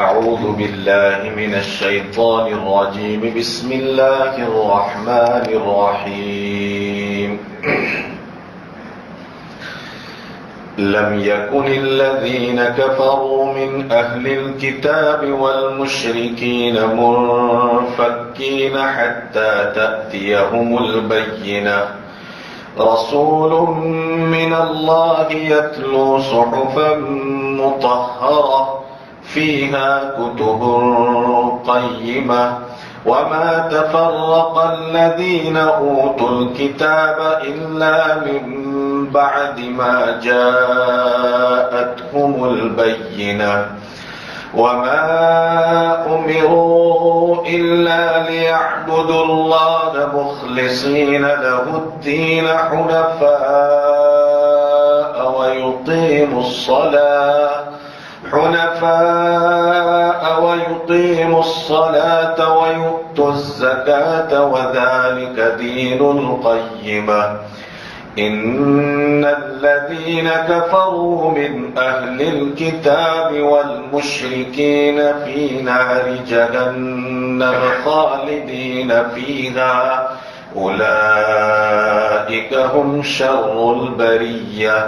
أعوذ بالله من الشيطان الرجيم. بسم الله الرحمن الرحيم. لم يكن الذين كفروا من أهل الكتاب والمشركين منفكين حتى تأتيهم البينة. رسول من الله يتلو صحفا مطهرة فيها كتب قيمة وما تفرق الذين أوتوا الكتاب إلا من بعد ما جاءتهم البينة وما أمروا إلا ليعبدوا الله مخلصين له الدين حنفاء ويقيموا الصلاة ويؤتوا الزكاة وذلك دين القيمة. إن الذين كفروا من أهل الكتاب والمشركين في نار جهنم خالدين فيها أولئك هم شر البرية.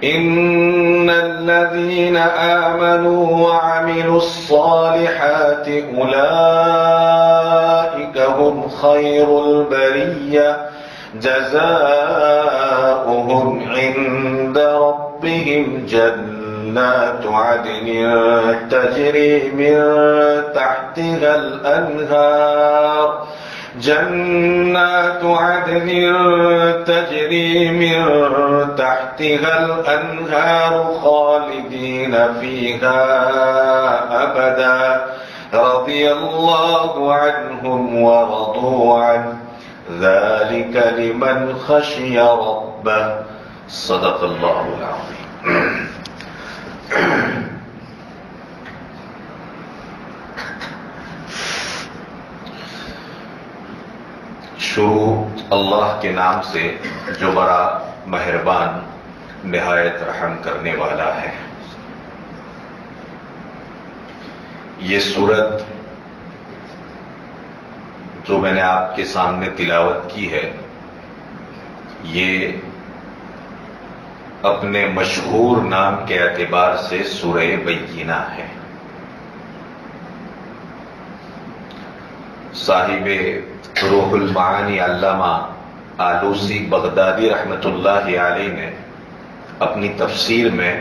إن الذين آمنوا وعملوا الصالحات أولئك هم خير البرية جزاؤهم عند ربهم جنات عدن تجري من تحتها الأنهار خالدين فيها أبدا رضي الله عنهم ورضوا عنه ذلك لمن خشي ربه. صدق الله العظيم. شروع اللہ کے نام سے جو بڑا مہربان نہایت رحم کرنے والا ہے. یہ سورت جو میں نے آپ کے سامنے تلاوت کی ہے یہ اپنے مشہور نام کے اعتبار سے سورہ بینہ ہے. صاحب روح المعانی علامہ آلوسی بغدادی رحمت اللہ علیہ نے اپنی تفسیر میں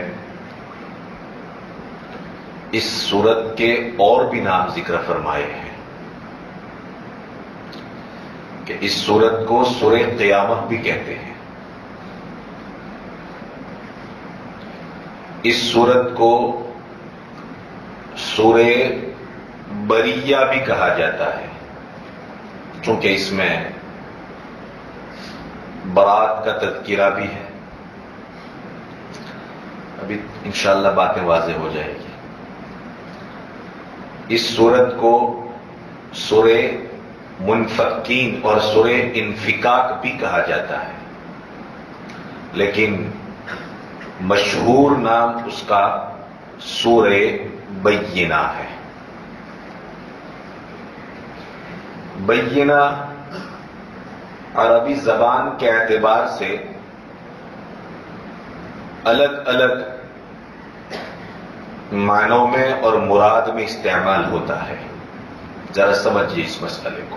اس سورت کے اور بھی نام ذکر فرمائے ہیں کہ اس سورت کو سورہ قیامت بھی کہتے ہیں. اس سورت کو سورہ بریہ بھی کہا جاتا ہے چونکہ اس میں برات کا تذکرہ بھی ہے. ابھی انشاءاللہ باتیں واضح ہو جائے گی. اس سورت کو سورہ منفکین اور سورہ انفکاک بھی کہا جاتا ہے لیکن مشہور نام اس کا سورہ بینہ ہے. بینہ عربی زبان کے اعتبار سے الگ الگ معنوں میں اور مراد میں استعمال ہوتا ہے. ذرا سمجھیے اس مسئلے کو.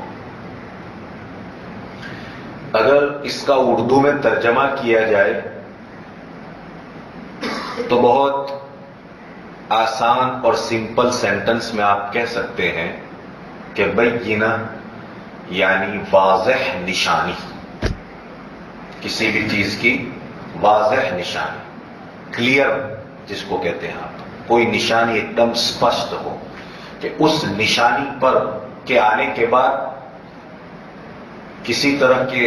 اگر اس کا اردو میں ترجمہ کیا جائے تو بہت آسان اور سمپل سینٹنس میں آپ کہہ سکتے ہیں کہ بینہ یعنی واضح نشانی، کسی بھی چیز کی واضح نشانی، کلیئر جس کو کہتے ہیں آپ. کوئی نشانی ایک دم اسپشٹ ہو کہ اس نشانی پر کے آنے کے بعد کسی طرح کے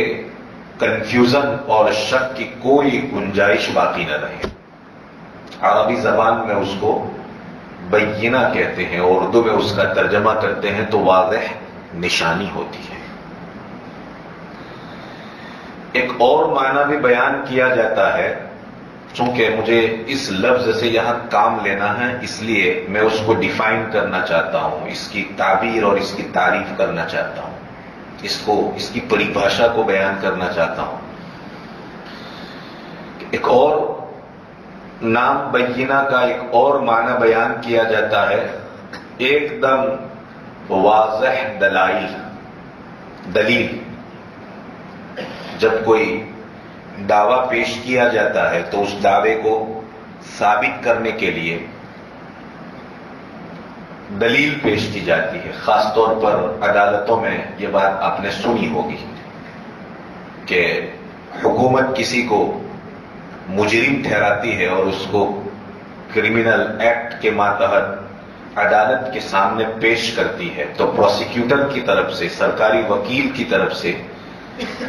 کنفیوژن اور شک کی کوئی گنجائش باقی نہ رہے. عربی زبان میں اس کو بینہ کہتے ہیں، اردو میں اس کا ترجمہ کرتے ہیں تو واضح نشانی ہوتی ہے. ایک اور معنی بھی بیان کیا جاتا ہے چونکہ مجھے اس لفظ سے یہاں کام لینا ہے، اس لیے میں اس کو ڈیفائن کرنا چاہتا ہوں، اس کی تعبیر اور اس کی تعریف کرنا چاہتا ہوں، اس کی پریبھاشا کو بیان کرنا چاہتا ہوں۔ ایک اور نام بینہ کا ایک اور معنی بیان کیا جاتا ہے، ایک دم واضح دلیل۔ جب کوئی دعویٰ پیش کیا جاتا ہے تو اس دعوے کو ثابت کرنے کے لیے دلیل پیش کی جاتی ہے۔ خاص طور پر عدالتوں میں یہ بات آپ نے سنی ہوگی کہ حکومت کسی کو مجرم ٹھہراتی ہے اور اس کو کرمنل ایکٹ کے ماتحت عدالت کے سامنے پیش کرتی ہے، تو پروسیکیوٹر کی طرف سے، سرکاری وکیل کی طرف سے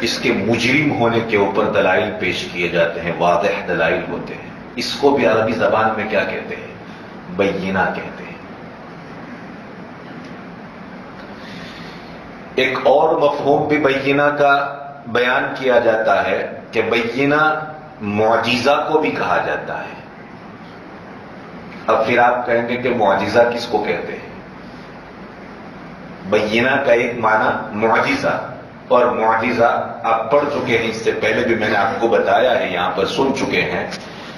اس کے مجرم ہونے کے اوپر دلائل پیش کیے جاتے ہیں، واضح دلائل ہوتے ہیں۔ اس کو بھی عربی زبان میں کیا کہتے ہیں؟ بینہ کہتے ہیں۔ ایک اور مفہوم بھی بینہ کا بیان کیا جاتا ہے کہ بینہ معجزہ کو بھی کہا جاتا ہے۔ اب پھر آپ کہیں گے کہ معجزہ کس کو کہتے ہیں؟ بینہ کا ایک معنی معجزہ، اور معجزہ آپ پڑھ چکے ہیں، اس سے پہلے بھی میں نے آپ کو بتایا ہے، یہاں پر سن چکے ہیں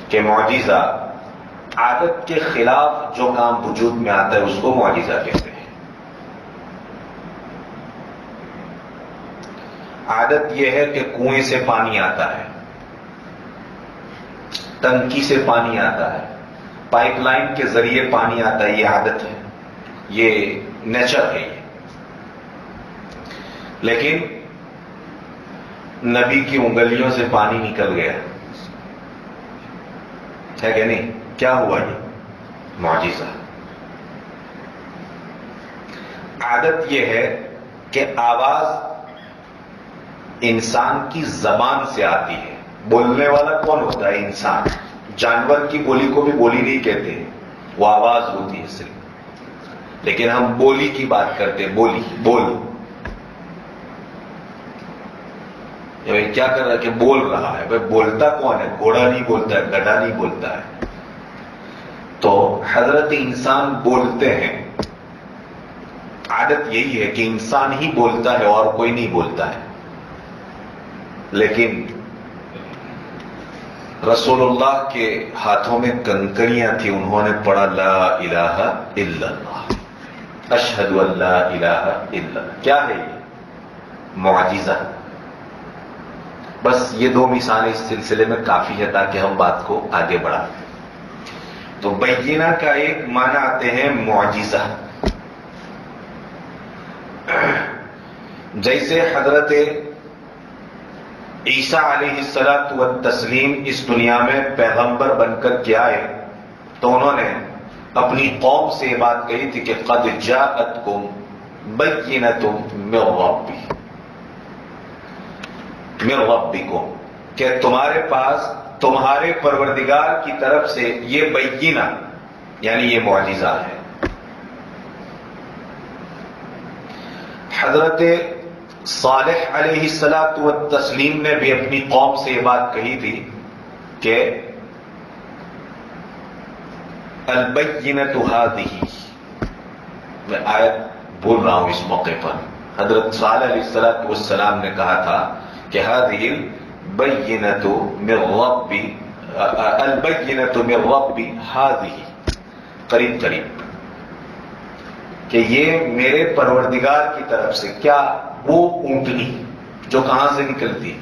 کہ معجزہ عادت کے خلاف جو کام وجود میں آتا ہے اس کو معجزہ کہتے ہیں۔ عادت یہ ہے کہ کنویں سے پانی آتا ہے، ٹنکی سے پانی آتا ہے، پائپ لائن کے ذریعے پانی آتا ہے، یہ عادت ہے، یہ نیچر ہے۔ لیکن نبی کی انگلیوں سے پانی نکل گیا ہے کہ نہیں؟ کیا ہوا؟ یہ معجزہ۔ عادت یہ ہے کہ آواز انسان کی زبان سے آتی ہے۔ بولنے والا کون ہوتا ہے؟ انسان۔ جانور کی بولی کو بھی بولی نہیں کہتے، وہ آواز ہوتی ہے صرف، لیکن ہم بولی کی بات کرتے، بول۔ کیا کر رہا ہے کہ بول رہا ہے؟ بھائی بولتا کون ہے؟ گھوڑا نہیں بولتا ہے، گدھا نہیں بولتا ہے۔ تو حضرت انسان بولتے ہیں۔ عادت یہی ہے کہ انسان ہی بولتا ہے اور کوئی نہیں بولتا ہے۔ لیکن رسول اللہ کے ہاتھوں میں کنکریاں تھیں، انہوں نے پڑھا لا الہ الا اللہ، اشہد ان لا الہ الا اللہ۔ کیا ہے یہ؟ معجزہ۔ بس یہ دو مثالیں اس سلسلے میں کافی ہے تاکہ ہم بات کو آگے بڑھائیں۔ تو بینہ کا ایک معنی آتے ہیں معجزہ۔ جیسے حضرت عیسیٰ علیہ الصلوۃ والتسلیم اس دنیا میں پیغمبر بن کر کے آئے تو انہوں نے اپنی قوم سے یہ بات کہی تھی کہ قد جاءتکم بینۃ من ربکم، کہ تمہارے پاس تمہارے پروردگار کی طرف سے یہ بینہ یعنی یہ معجزہ ہے۔ حضرت صالح علیہ الصلوۃ والتسلیم نے بھی اپنی قوم سے یہ بات کہی تھی کہ البینۃ ھذہ، میں آیت بول رہا ہوں اس موقع پر، حضرت صالح علیہ الصلوۃ والسلام نے کہا تھا کہ ھذہ البینۃ من ربی، البینۃ من ربی ھذہ، قریب کہ یہ میرے پروردگار کی طرف سے، کیا؟ وہ اونٹنی جو کہاں سے نکلتی؟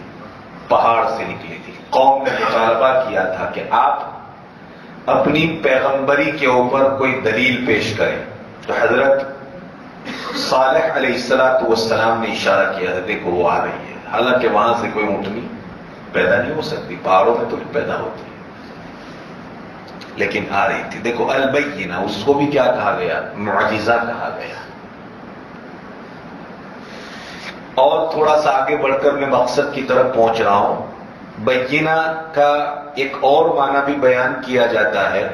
پہاڑ سے نکلی تھی۔ قوم نے مطالبہ کیا تھا کہ آپ اپنی پیغمبری کے اوپر کوئی دلیل پیش کریں، تو حضرت صالح علیہ الصلوۃ والسلام نے اشارہ کیا، دیکھو وہ آ رہی ہے۔ حالانکہ وہاں سے کوئی اونٹنی پیدا نہیں ہو سکتی، پہاڑوں میں تو پیدا ہوتی ہے، لیکن آ رہی تھی۔ دیکھو البینہ، اس کو بھی کیا کہا گیا؟ معجزہ کہا گیا۔ اور تھوڑا سا آگے بڑھ کر میں مقصد کی طرف پہنچ رہا ہوں۔ بینہ کا ایک اور معنی بھی بیان کیا جاتا ہے۔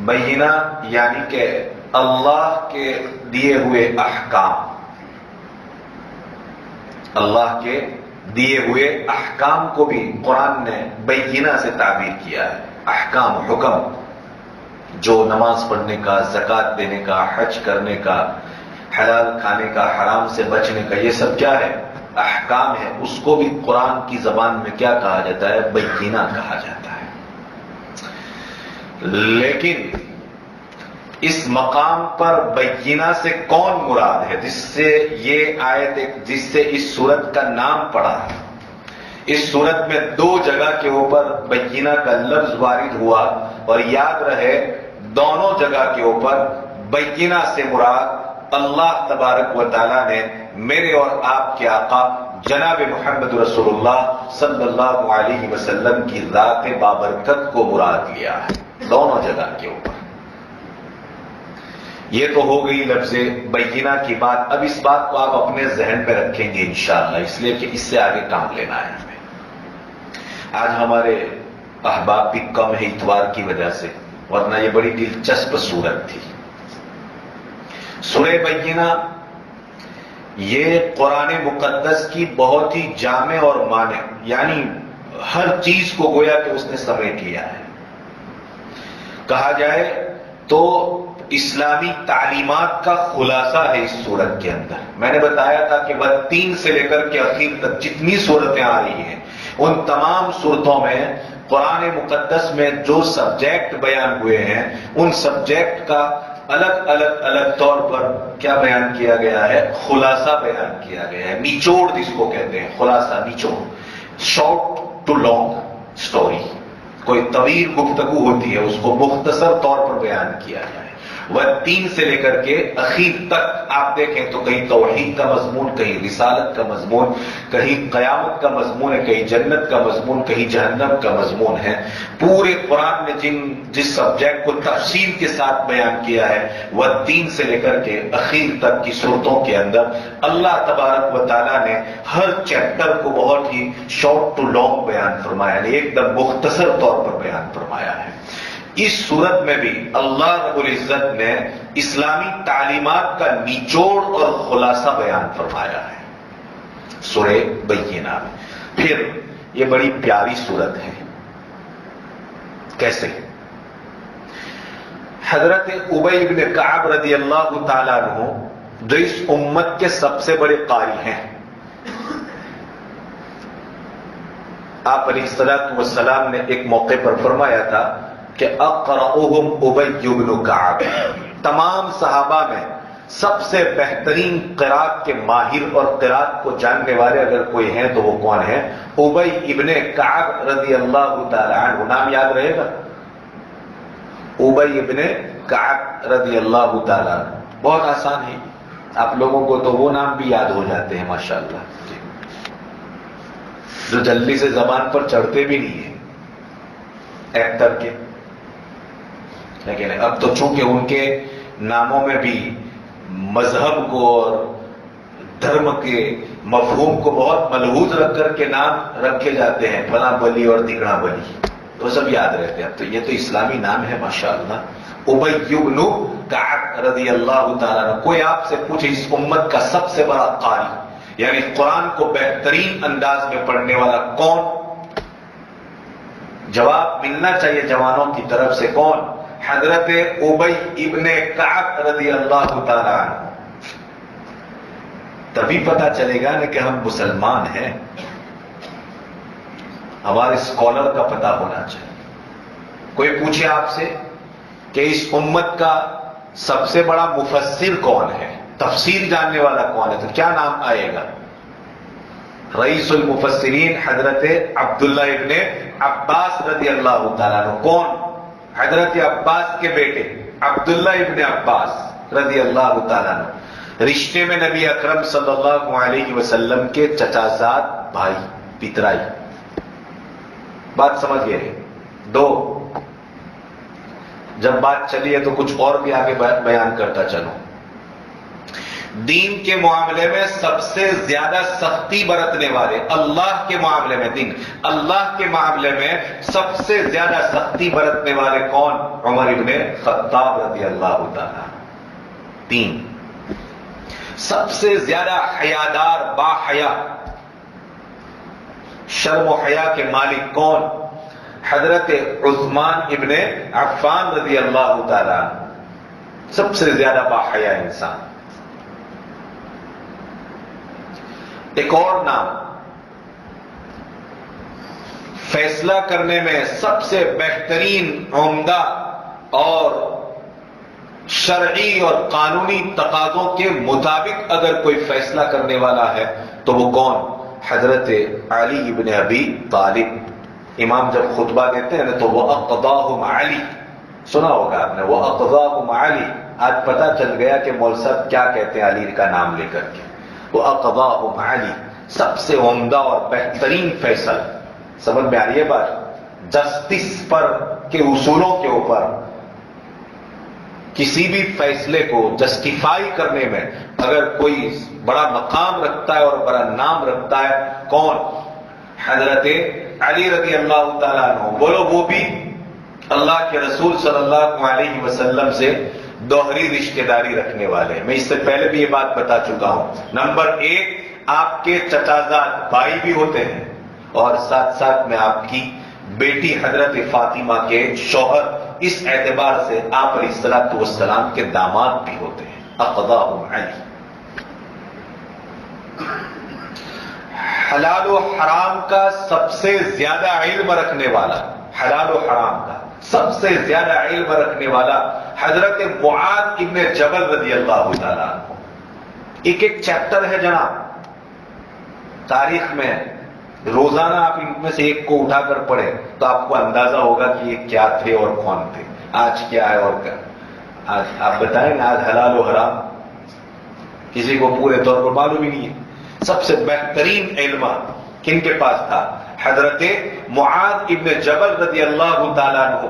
بینہ یعنی کہ اللہ کے دیے ہوئے احکام، اللہ کے دیے ہوئے احکام کو بھی قرآن نے بینہ سے تعبیر کیا ہے. احکام، حکم، جو نماز پڑھنے کا، زکوٰۃ دینے کا، حج کرنے کا، حلال کھانے کا، حرام سے بچنے کا، یہ سب کیا ہے؟ احکام ہے. اس کو بھی قرآن کی زبان میں کیا کہا جاتا ہے؟ بینہ کہا جاتا ہے. لیکن اس مقام پر بینہ سے کون مراد ہے؟ جس سے یہ آیت، جس سے اس سورت کا نام پڑا ہے. اس سورت میں 2 جگہ کے اوپر بینہ کا لفظ وارد ہوا، اور یاد رہے دونوں جگہ کے اوپر بینہ سے مراد اللہ تبارک و تعالیٰ نے میرے اور آپ کے آقا جناب محمد رسول اللہ صلی اللہ علیہ وسلم کی ذات بابرکت کو مراد لیا ہے دونوں جگہ کے اوپر. یہ تو ہو گئی لفظ بینہ کی بات. اب اس بات کو آپ اپنے ذہن پہ رکھیں گے انشاءاللہ، اس لیے کہ اس سے آگے کام لینا ہے ہمیں. آج ہمارے احباب بھی کم ہے اتوار کی وجہ سے، ورنہ یہ بڑی دلچسپ سورت تھی. سورہ بینہ یہ قرآن مقدس کی بہت ہی جامع اور مانع، یعنی ہر چیز کو گویا کہ اس نے سمیٹ لیا ہے. کہا جائے تو اسلامی تعلیمات کا خلاصہ ہے اس سورت کے اندر. میں نے بتایا تھا کہ 3 سے لے کر کے اخیر تک جتنی سورتیں آ رہی ہیں، ان تمام صورتوں میں قرآن مقدس میں جو سبجیکٹ بیان ہوئے ہیں، ان سبجیکٹ کا الگ طور پر کیا بیان کیا گیا ہے؟ خلاصہ بیان کیا گیا ہے. نچوڑ جس کو کہتے ہیں، خلاصہ، نچوڑ. Short to long story. کوئی طویل گفتگو ہوتی ہے، اس کو مختصر طور پر بیان کیا جائے. 3 سے لے کر کے اخیر تک آپ دیکھیں تو کہیں توحید کا مضمون، کہیں رسالت کا مضمون، کہیں قیامت کا مضمون ہے، کہیں جنت کا مضمون، کہیں جہنم کا مضمون ہے. پورے قرآن میں جس سبجیکٹ کو تفصیل کے ساتھ بیان کیا ہے، وہ 3 سے لے کر کے اخیر تک کی صورتوں کے اندر اللہ تبارک و تعالیٰ نے ہر چیپٹر کو بہت ہی شارٹ ٹو لانگ بیان فرمایا ہے، ایک دم مختصر طور پر بیان فرمایا ہے. اس صورت میں بھی اللہ رب العزت نے اسلامی تعلیمات کا نچوڑ اور خلاصہ بیان فرمایا ہے سورہ بینہ میں. پھر یہ بڑی پیاری صورت ہے. کیسے؟ حضرت ابی بن کعب رضی اللہ تعالیٰ عنہ جو اس امت کے سب سے بڑے قاری ہیں، آپ علیہ الصلوۃ والسلام نے ایک موقع پر فرمایا تھا کہ اقرأہم ابی بن کعب. تمام صحابہ میں سب سے بہترین قرات کے ماہر اور قرات کو جاننے والے اگر کوئی ہیں تو وہ کون ہیں؟ ابی ابن کعب رضی اللہ تعالی عنہ. نام یاد رہے گا؟ ابی ابن کعب رضی اللہ تعالی عنہ. بہت آسان ہے، آپ لوگوں کو تو وہ نام بھی یاد ہو جاتے ہیں ماشاءاللہ، جو جلدی سے زبان پر چڑھتے بھی نہیں ہیں ایکٹر کے. لیکن اب تو چونکہ ان کے ناموں میں بھی مذہب کو اور دھرم کے مفہوم کو بہت ملحوظ رکھ کر کے نام رکھے جاتے ہیں، فلاں بلی اور تکڑا بلی، تو سب یاد رہتے ہیں. اب تو یہ تو اسلامی نام ہے ماشاءاللہ، ابی بن کعب رضی اللہ تعالیٰ عنہ. کوئی آپ سے پوچھے اس امت کا سب سے بڑا قاری، یعنی قرآن کو بہترین انداز میں پڑھنے والا کون؟ جواب ملنا چاہیے جوانوں کی طرف سے. کون؟ حضرت ابی ابن کعب رضی اللہ تعالیٰ عنہ. تبھی پتا چلے گا نا کہ ہم مسلمان ہیں. ہمارے اسکالر کا پتا ہونا چاہیے. کوئی پوچھے آپ سے کہ اس امت کا سب سے بڑا مفسر کون ہے، تفسیر جاننے والا کون ہے، تو کیا نام آئے گا؟ رئیس المفسرین حضرت عبداللہ ابن عباس رضی اللہ تعالیٰ عنہ. کون؟ حضرت عباس کے بیٹے عبداللہ ابن عباس رضی اللہ تعالیٰ عنہ. رشتے میں نبی اکرم صلی اللہ علیہ وسلم کے چچا زاد بھائی، پترائی. بات سمجھ گئے؟ 2. جب بات چلی ہے تو کچھ اور بھی آگے بیان کرتا چلوں. دین کے معاملے میں سب سے زیادہ سختی برتنے والے، اللہ کے معاملے میں، اللہ کے معاملے میں سب سے زیادہ سختی برتنے والے کون؟ عمر ابن خطاب رضی اللہ تعالیٰ. 3. سب سے زیادہ حیادار، با حیا شرم و حیا کے مالک کون؟ حضرت عثمان ابن عفان رضی اللہ تعالیٰ عنہ، سب سے زیادہ باحیا انسان۔ ایک اور نام، فیصلہ کرنے میں سب سے بہترین، عمدہ اور شرعی اور قانونی تقاضوں کے مطابق اگر کوئی فیصلہ کرنے والا ہے تو وہ کون؟ حضرت علی ابن ابی طالب۔ امام جب خطبہ دیتے ہیں نا تو وہ اقضاہم علی، سنا ہوگا آپ نے، وہ اقضاہم علی۔ آج پتہ چل گیا کہ مولوی صاحب کیا کہتے ہیں علی کا نام لے کر کے، وہ اقضاہم علی، سب سے عمدہ اور بہترین فیصلہ۔ سمجھ میں آ رہی ہے بات؟ جسٹس پر کے اصولوں کے اوپر کسی بھی فیصلے کو جسٹیفائی کرنے میں اگر کوئی بڑا مقام رکھتا ہے اور بڑا نام رکھتا ہے، کون؟ حضرت علی رضی اللہ تعالیٰ عنہ۔ بولو وہ بھی اللہ کے رسول صلی اللہ علیہ وسلم سے دوہری رشتہ داری رکھنے والے۔ میں اس سے پہلے بھی یہ بات بتا چکا ہوں۔ نمبر ایک، آپ کے چچازاد بھائی بھی ہوتے ہیں، اور ساتھ ساتھ میں آپ کی بیٹی حضرت فاطمہ کے شوہر اس اعتبار سے آپ علیہ الصلوۃ والسلام کے داماد بھی ہوتے ہیں۔ اقضاہم علی۔ حلال و حرام کا سب سے زیادہ علم رکھنے والا، حلال و حرام کا سب سے زیادہ علم رکھنے والا حضرت معاذ ابن جبل رضی اللہ تعالیٰ عنہ۔ ایک ایک چیپٹر ہے جناب تاریخ میں، روزانہ آپ ان میں سے ایک کو اٹھا کر پڑھیں تو آپ کو اندازہ ہوگا کہ یہ کیا تھے اور کون تھے، آج کیا ہے اور کیا۔ آج آپ بتائیں نا، آج حلال و حرام کسی کو پورے طور پر معلوم ہی نہیں ہے۔ سب سے بہترین علم کن کے پاس تھا؟ حضرت معاذ ابن جبل رضی اللہ تعالیٰ عنہ۔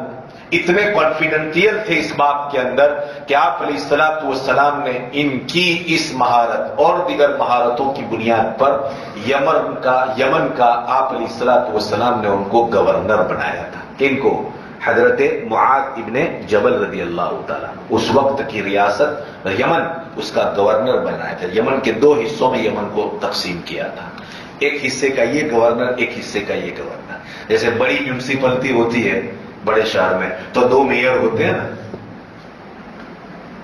اتنے کانفیڈنٹیل تھے اس بات کے اندر کہ آپ علیہ الصلوۃ والسلام نے ان کی اس مہارت اور دیگر مہارتوں کی بنیاد پر یمن کا آپ علیہ الصلوۃ والسلام نے ان کو گورنر بنایا تھا۔ کن کو؟ حضرت معاذ ابن جبل رضی اللہ تعالیٰ۔ اس وقت کی ریاست یمن، اس کا گورنر بنایا تھا۔ یمن کے دو حصوں میں یمن کو تقسیم کیا تھا، ایک حصے کا یہ گورنر، ایک حصے کا یہ گورنر۔ جیسے بڑی میونسپلٹی ہوتی ہے بڑے شہر میں تو دو میئر ہوتے ہیں نا،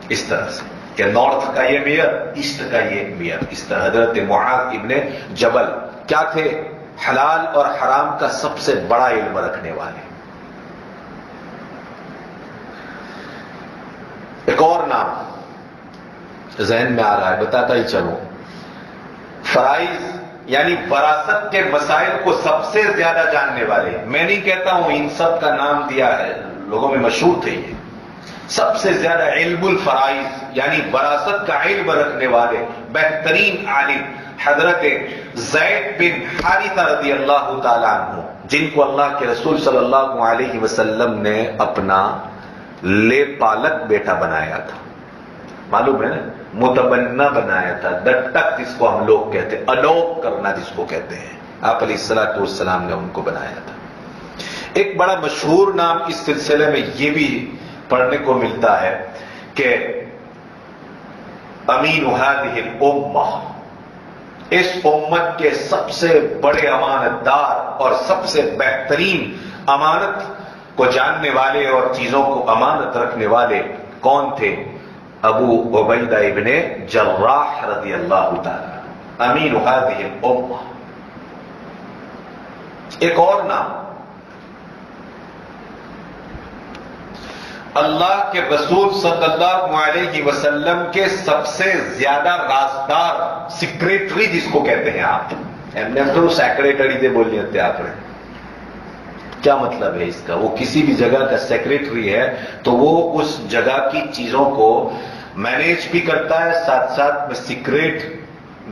اس طرح سے کہ نارتھ کا یہ میئر، ایسٹ کا یہ میئر۔ اس طرح حضرت معاذ ابن جبل کیا تھے؟ حلال اور حرام کا سب سے بڑا علم رکھنے والے۔ ایک اور نام ذہن میں آ رہا ہے، بتاتا ہی چلوں۔ فرائض یعنی وراثت کے مسائل کو سب سے زیادہ جاننے والے، میں نہیں کہتا ہوں ان سب کا نام دیا ہے، لوگوں میں مشہور تھے یہ، سب سے زیادہ علم الفرائض یعنی وراثت کا علم رکھنے والے بہترین عالم حضرت زید بن حارثہ رضی اللہ تعالیٰ عنہ، جن کو اللہ کے رسول صلی اللہ علیہ وسلم نے اپنا لے پالک بیٹا بنایا تھا، معلوم ہے نا، متبنہ بنایا تھا، دتک جس کو ہم لوگ کہتے ہیں، اڈاپٹ کرنا جس کو کہتے ہیں، آپ علیہ الصلوۃ والسلام نے ان کو بنایا تھا۔ ایک بڑا مشہور نام اس سلسلے میں یہ بھی پڑھنے کو ملتا ہے کہ امین هذه الامہ، اس امت کے سب سے بڑے امانت دار اور سب سے بہترین امانت کو جاننے والے اور چیزوں کو امانت رکھنے والے کون تھے؟ ابو عبیدہ ابن جراح رضی اللہ تعالی، امین هذه الامہ۔ ایک اور نام، اللہ کے رسول صلی اللہ علیہ وسلم کے سب سے زیادہ رازدار سیکریٹری جس کو کہتے ہیں آپ، تو سیکریٹری دے بول لیتے آپ نے، کیا مطلب ہے اس کا؟ وہ کسی بھی جگہ کا سیکریٹری ہے تو وہ اس جگہ کی چیزوں کو مینیج بھی کرتا ہے، ساتھ ساتھ میں سیکریٹ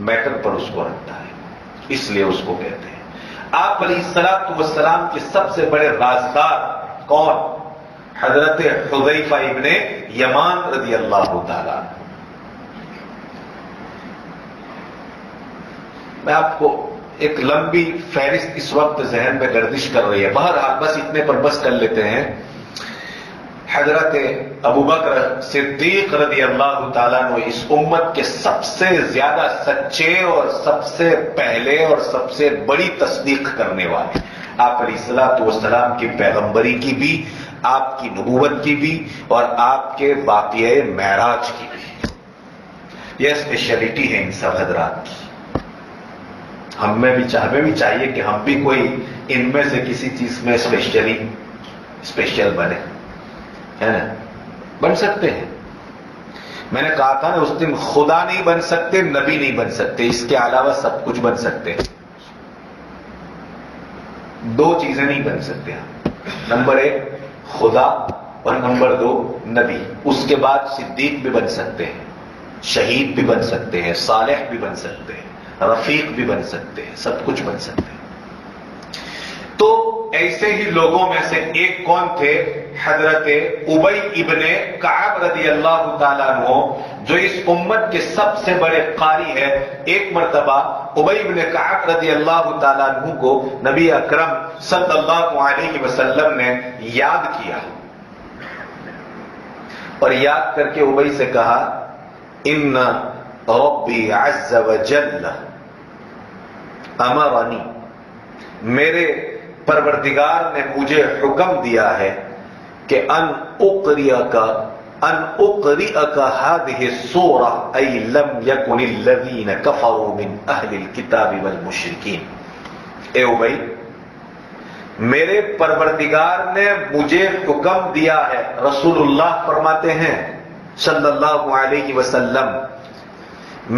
میٹر پر اس کو رکھتا ہے، اس لیے اس کو کہتے ہیں۔ آپ علیہ الصلوۃ والسلام کے سب سے بڑے رازدار کون؟ حضرت حذیفہ ابن یمان رضی اللہ تعالیٰ۔ میں آپ کو ایک لمبی فہرست اس وقت ذہن میں گردش کر رہی ہے، بہرحال بس اتنے پر بس کر لیتے ہیں۔ حضرت ابو بکر صدیق رضی اللہ تعالیٰ عنہ اس امت کے سب سے زیادہ سچے اور سب سے پہلے اور سب سے بڑی تصدیق کرنے والے، آپ علیہ الصلوۃ والسلام کی پیغمبری کی بھی، آپ کی نبوت کی بھی، اور آپ کے واقعہ معراج کی بھی۔ یہ اسپیشلٹی ہے ان سب حضرات کی۔ ہمیں بھی چاہیے کہ ہم بھی کوئی ان میں سے کسی چیز میں اسپیشل بنے، ہے نا؟ بن سکتے ہیں۔ میں نے کہا تھا نا اس دن، خدا نہیں بن سکتے، نبی نہیں بن سکتے، اس کے علاوہ سب کچھ بن سکتے ہیں۔ دو چیزیں نہیں بن سکتے ہم، نمبر 1 خدا اور نمبر 2 نبی۔ اس کے بعد صدیق بھی بن سکتے ہیں، شہید بھی بن سکتے ہیں، صالح بھی بن سکتے ہیں، رفیق بھی بن سکتے ہیں، سب کچھ بن سکتے ہیں۔ تو ایسے ہی لوگوں میں سے ایک کون تھے؟ حضرت ابی ابن کعب رضی اللہ تعالیٰ عنہ، جو اس امت کے سب سے بڑے قاری ہیں۔ ایک مرتبہ ابی ابن کعب رضی اللہ تعالیٰ عنہ کو نبی اکرم صلی اللہ علیہ وسلم نے یاد کیا، اور یاد کر کے ابی سے کہا، ان ربی عز وجل امرنی، میرے پروردگار نے مجھے حکم دیا ہے کہ ان اقرئک هذه السورة ای لم یکن الذین کفروا من اہل الکتاب والمشرکین۔ اے ابی، میرے پروردگار نے مجھے حکم دیا ہے، رسول اللہ فرماتے ہیں صلی اللہ علیہ وسلم،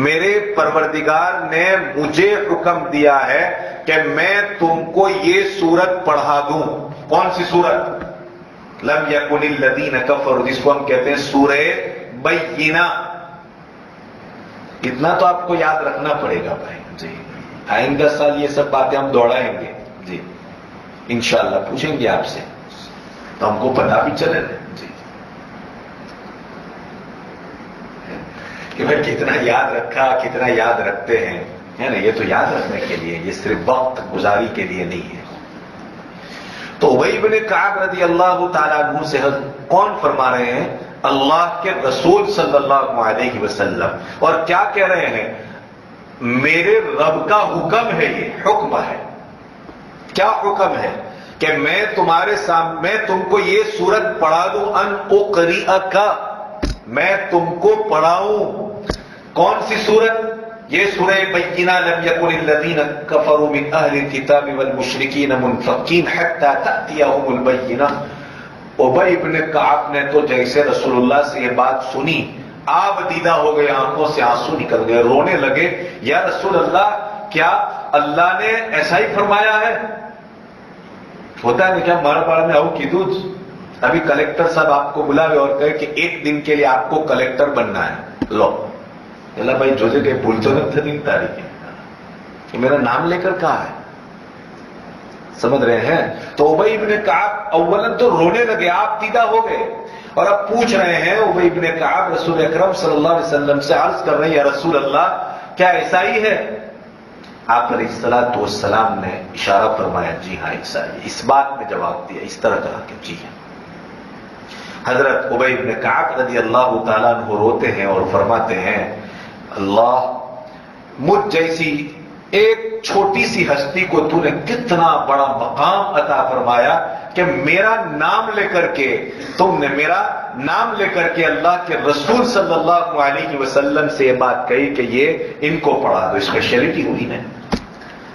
میرے پروردگار نے مجھے حکم دیا ہے کہ میں تم کو یہ سورت پڑھا دوں۔ کون سی سورت؟ لم یکن الذین کفروا، جس کو ہم کہتے ہیں سورہ بینہ۔ اتنا تو آپ کو یاد رکھنا پڑے گا بھائی جی، آئندہ سال یہ سب باتیں ہم دوڑائیں گے جی، انشاءاللہ پوچھیں گے آپ سے تو ہم کو پتہ بھی چلے جی کہ بھائی کتنا یاد رکھا، کتنا یاد رکھتے ہیں، ہے نا؟ یہ تو یاد رکھنے کے لیے، یہ صرف وقت گزاری کے لیے نہیں ہے۔ تو ابی بن کعب رضی اللہ تعالیٰ عنہ سے کون فرما رہے ہیں؟ اللہ کے رسول صلی اللہ علیہ وسلم، اور کیا کہہ رہے ہیں؟ میرے رب کا حکم ہے، یہ حکم ہے۔ کیا حکم ہے؟ کہ میں تمہارے سامنے، میں تم کو یہ سورت پڑھا دوں، ان اقرئک، میں تم کو پڑھاؤں۔ کون سی سورت؟ یہ سورہ بینہ، لم یکن الذین کفروا من اہل الکتاب والمشرکین منفکین حتی تأتیہم البینہ۔ ابی بن کعب نے تو جیسے رسول اللہ سے یہ بات سنی، آب دیدہ ہو گئے، آنکھوں سے آنسو نکل گئے، رونے لگے، یا رسول اللہ کیا اللہ نے ایسا ہی فرمایا ہے؟ ہوتا ہے کیا مار پاڑ میں آؤ کی دوج، ابھی کلیکٹر صاحب آپ کو بلاوے اور کہے کہ ایک دن کے لیے آپ کو کلیکٹر بننا ہے، لو اللہ بھائی جو جگہ بھول تو نہیں تھا، نہیں تاریخ کہ میرا نام لے کر کہا ہے، سمجھ رہے ہیں؟ تو ابی ابن کعب اولا تو رونے لگے، آپ دیدہ ہو گئے، اور اب پوچھ رہے ہیں ابی ابن کعب رسول اکرم صلی اللہ علیہ وسلم سے، عرض کر رہے ہیں یا رسول اللہ کیا ایسا ہی ہے؟ آپ علیہ الصلوۃ والسلام نے اشارہ فرمایا، جی ہاں ایسا ہی ہے، اس بات میں جواب دیا، اس طرح کہا کہ جی ہاں۔ حضرت ابی بن کعب رضی اللہ تعالیٰ عنہ روتے ہیں اور فرماتے ہیں، اللہ مجھ جیسی ایک چھوٹی سی ہستی کو تو نے کتنا بڑا مقام عطا فرمایا کہ میرا نام لے کر کے، تم نے میرا نام لے کر کے اللہ کے رسول صلی اللہ علیہ وسلم سے یہ بات کہی کہ یہ ان کو پڑھا دو۔ اسپیشلٹی ہوئی نا،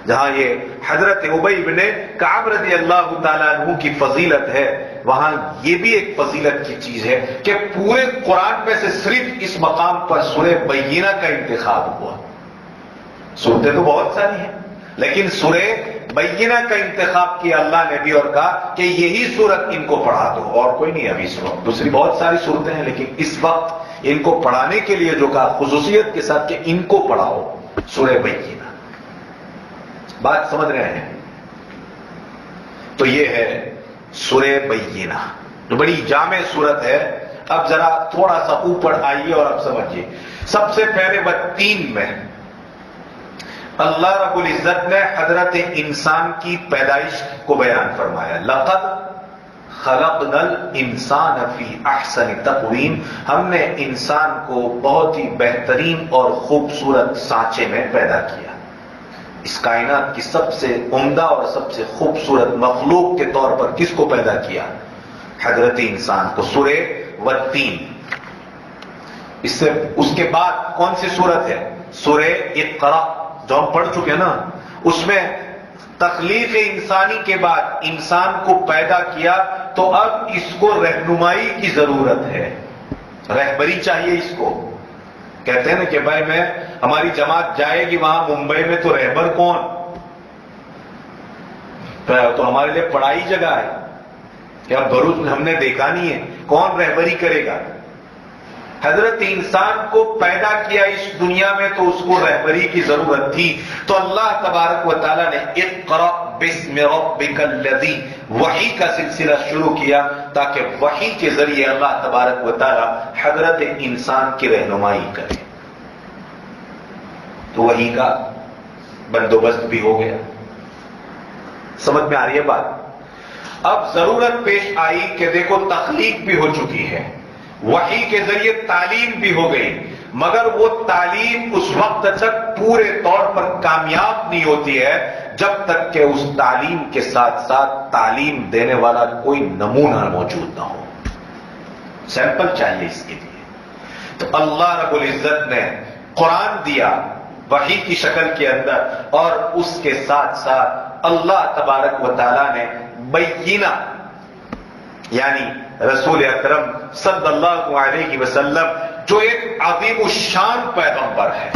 جہاں یہ حضرت ابی بن کعب رضی اللہ تعالیٰ عنہ کی فضیلت ہے، وہاں یہ بھی ایک فضیلت کی چیز ہے کہ پورے قرآن میں سے صرف اس مقام پر سورہ بینہ کا انتخاب ہوا۔ سورتیں تو بہت ساری ہیں، لیکن سورہ بینہ کا انتخاب کیا اللہ نے بھی، اور کہا کہ یہی سورت ان کو پڑھا دو، اور کوئی نہیں ابھی اس وقت، دوسری بہت ساری سورتیں ہیں، لیکن اس وقت ان کو پڑھانے کے لیے جو کہا خصوصیت کے ساتھ کہ ان کو پڑھاؤ سورہ بینہ۔ بات سمجھ رہے ہیں؟ تو یہ ہے سورہ بینہ، جو بڑی جامع سورت ہے۔ اب ذرا تھوڑا سا اوپر آئیے اور اب سمجھیے۔ سب سے پہلے بتین میں اللہ رب العزت نے حضرت انسان کی پیدائش کو بیان فرمایا، لقد خلقنا الانسان فی احسن تقویم، ہم نے انسان کو بہت ہی بہترین اور خوبصورت سانچے میں پیدا کیا۔ اس کائنات کی سب سے عمدہ اور سب سے خوبصورت مخلوق کے طور پر کس کو پیدا کیا؟ حضرت انسان کو۔ سورہ والتین، اس کے بعد کون سی سورت ہے؟ سورہ اقرا جو ہم پڑھ چکے نا، اس میں تخلیق انسانی کے بعد انسان کو پیدا کیا تو اب اس کو رہنمائی کی ضرورت ہے، رہبری چاہیے اس کو۔ کہتے ہیں نا کہ بھائی ہماری جماعت جائے گی وہاں ممبئی میں تو رہبر کون؟ تو ہمارے لیے پڑائی جگہ ہے کہ اب بھروچ میں ہم نے دیکھا نہیں ہے، کون رہبری کرے گا؟ حضرت انسان کو پیدا کیا اس دنیا میں تو اس کو رہبری کی ضرورت تھی، تو اللہ تبارک و تعالیٰ نے اقرأ باسم ربک الذی، وحی کا سلسلہ شروع کیا تاکہ وحی کے ذریعے اللہ تبارک و تعالیٰ حضرت انسان کی رہنمائی کرے۔ تو وحی کا بندوبست بھی ہو گیا۔ سمجھ میں آ رہی ہے بات؟ اب ضرورت پیش آئی کہ دیکھو تخلیق بھی ہو چکی ہے، وحی کے ذریعے تعلیم بھی ہو گئی، مگر وہ تعلیم اس وقت تک پورے طور پر کامیاب نہیں ہوتی ہے جب تک کہ اس تعلیم کے ساتھ ساتھ تعلیم دینے والا کوئی نمونہ موجود نہ ہو، سیمپل چاہیے اس کے لیے۔ تو اللہ رب العزت نے قرآن دیا وحی کی شکل کے اندر، اور اس کے ساتھ ساتھ اللہ تبارک و تعالیٰ نے بینہ، یعنی رسول اکرم صلی اللہ علیہ وسلم جو ایک عظیم الشان پیغمبر ہے،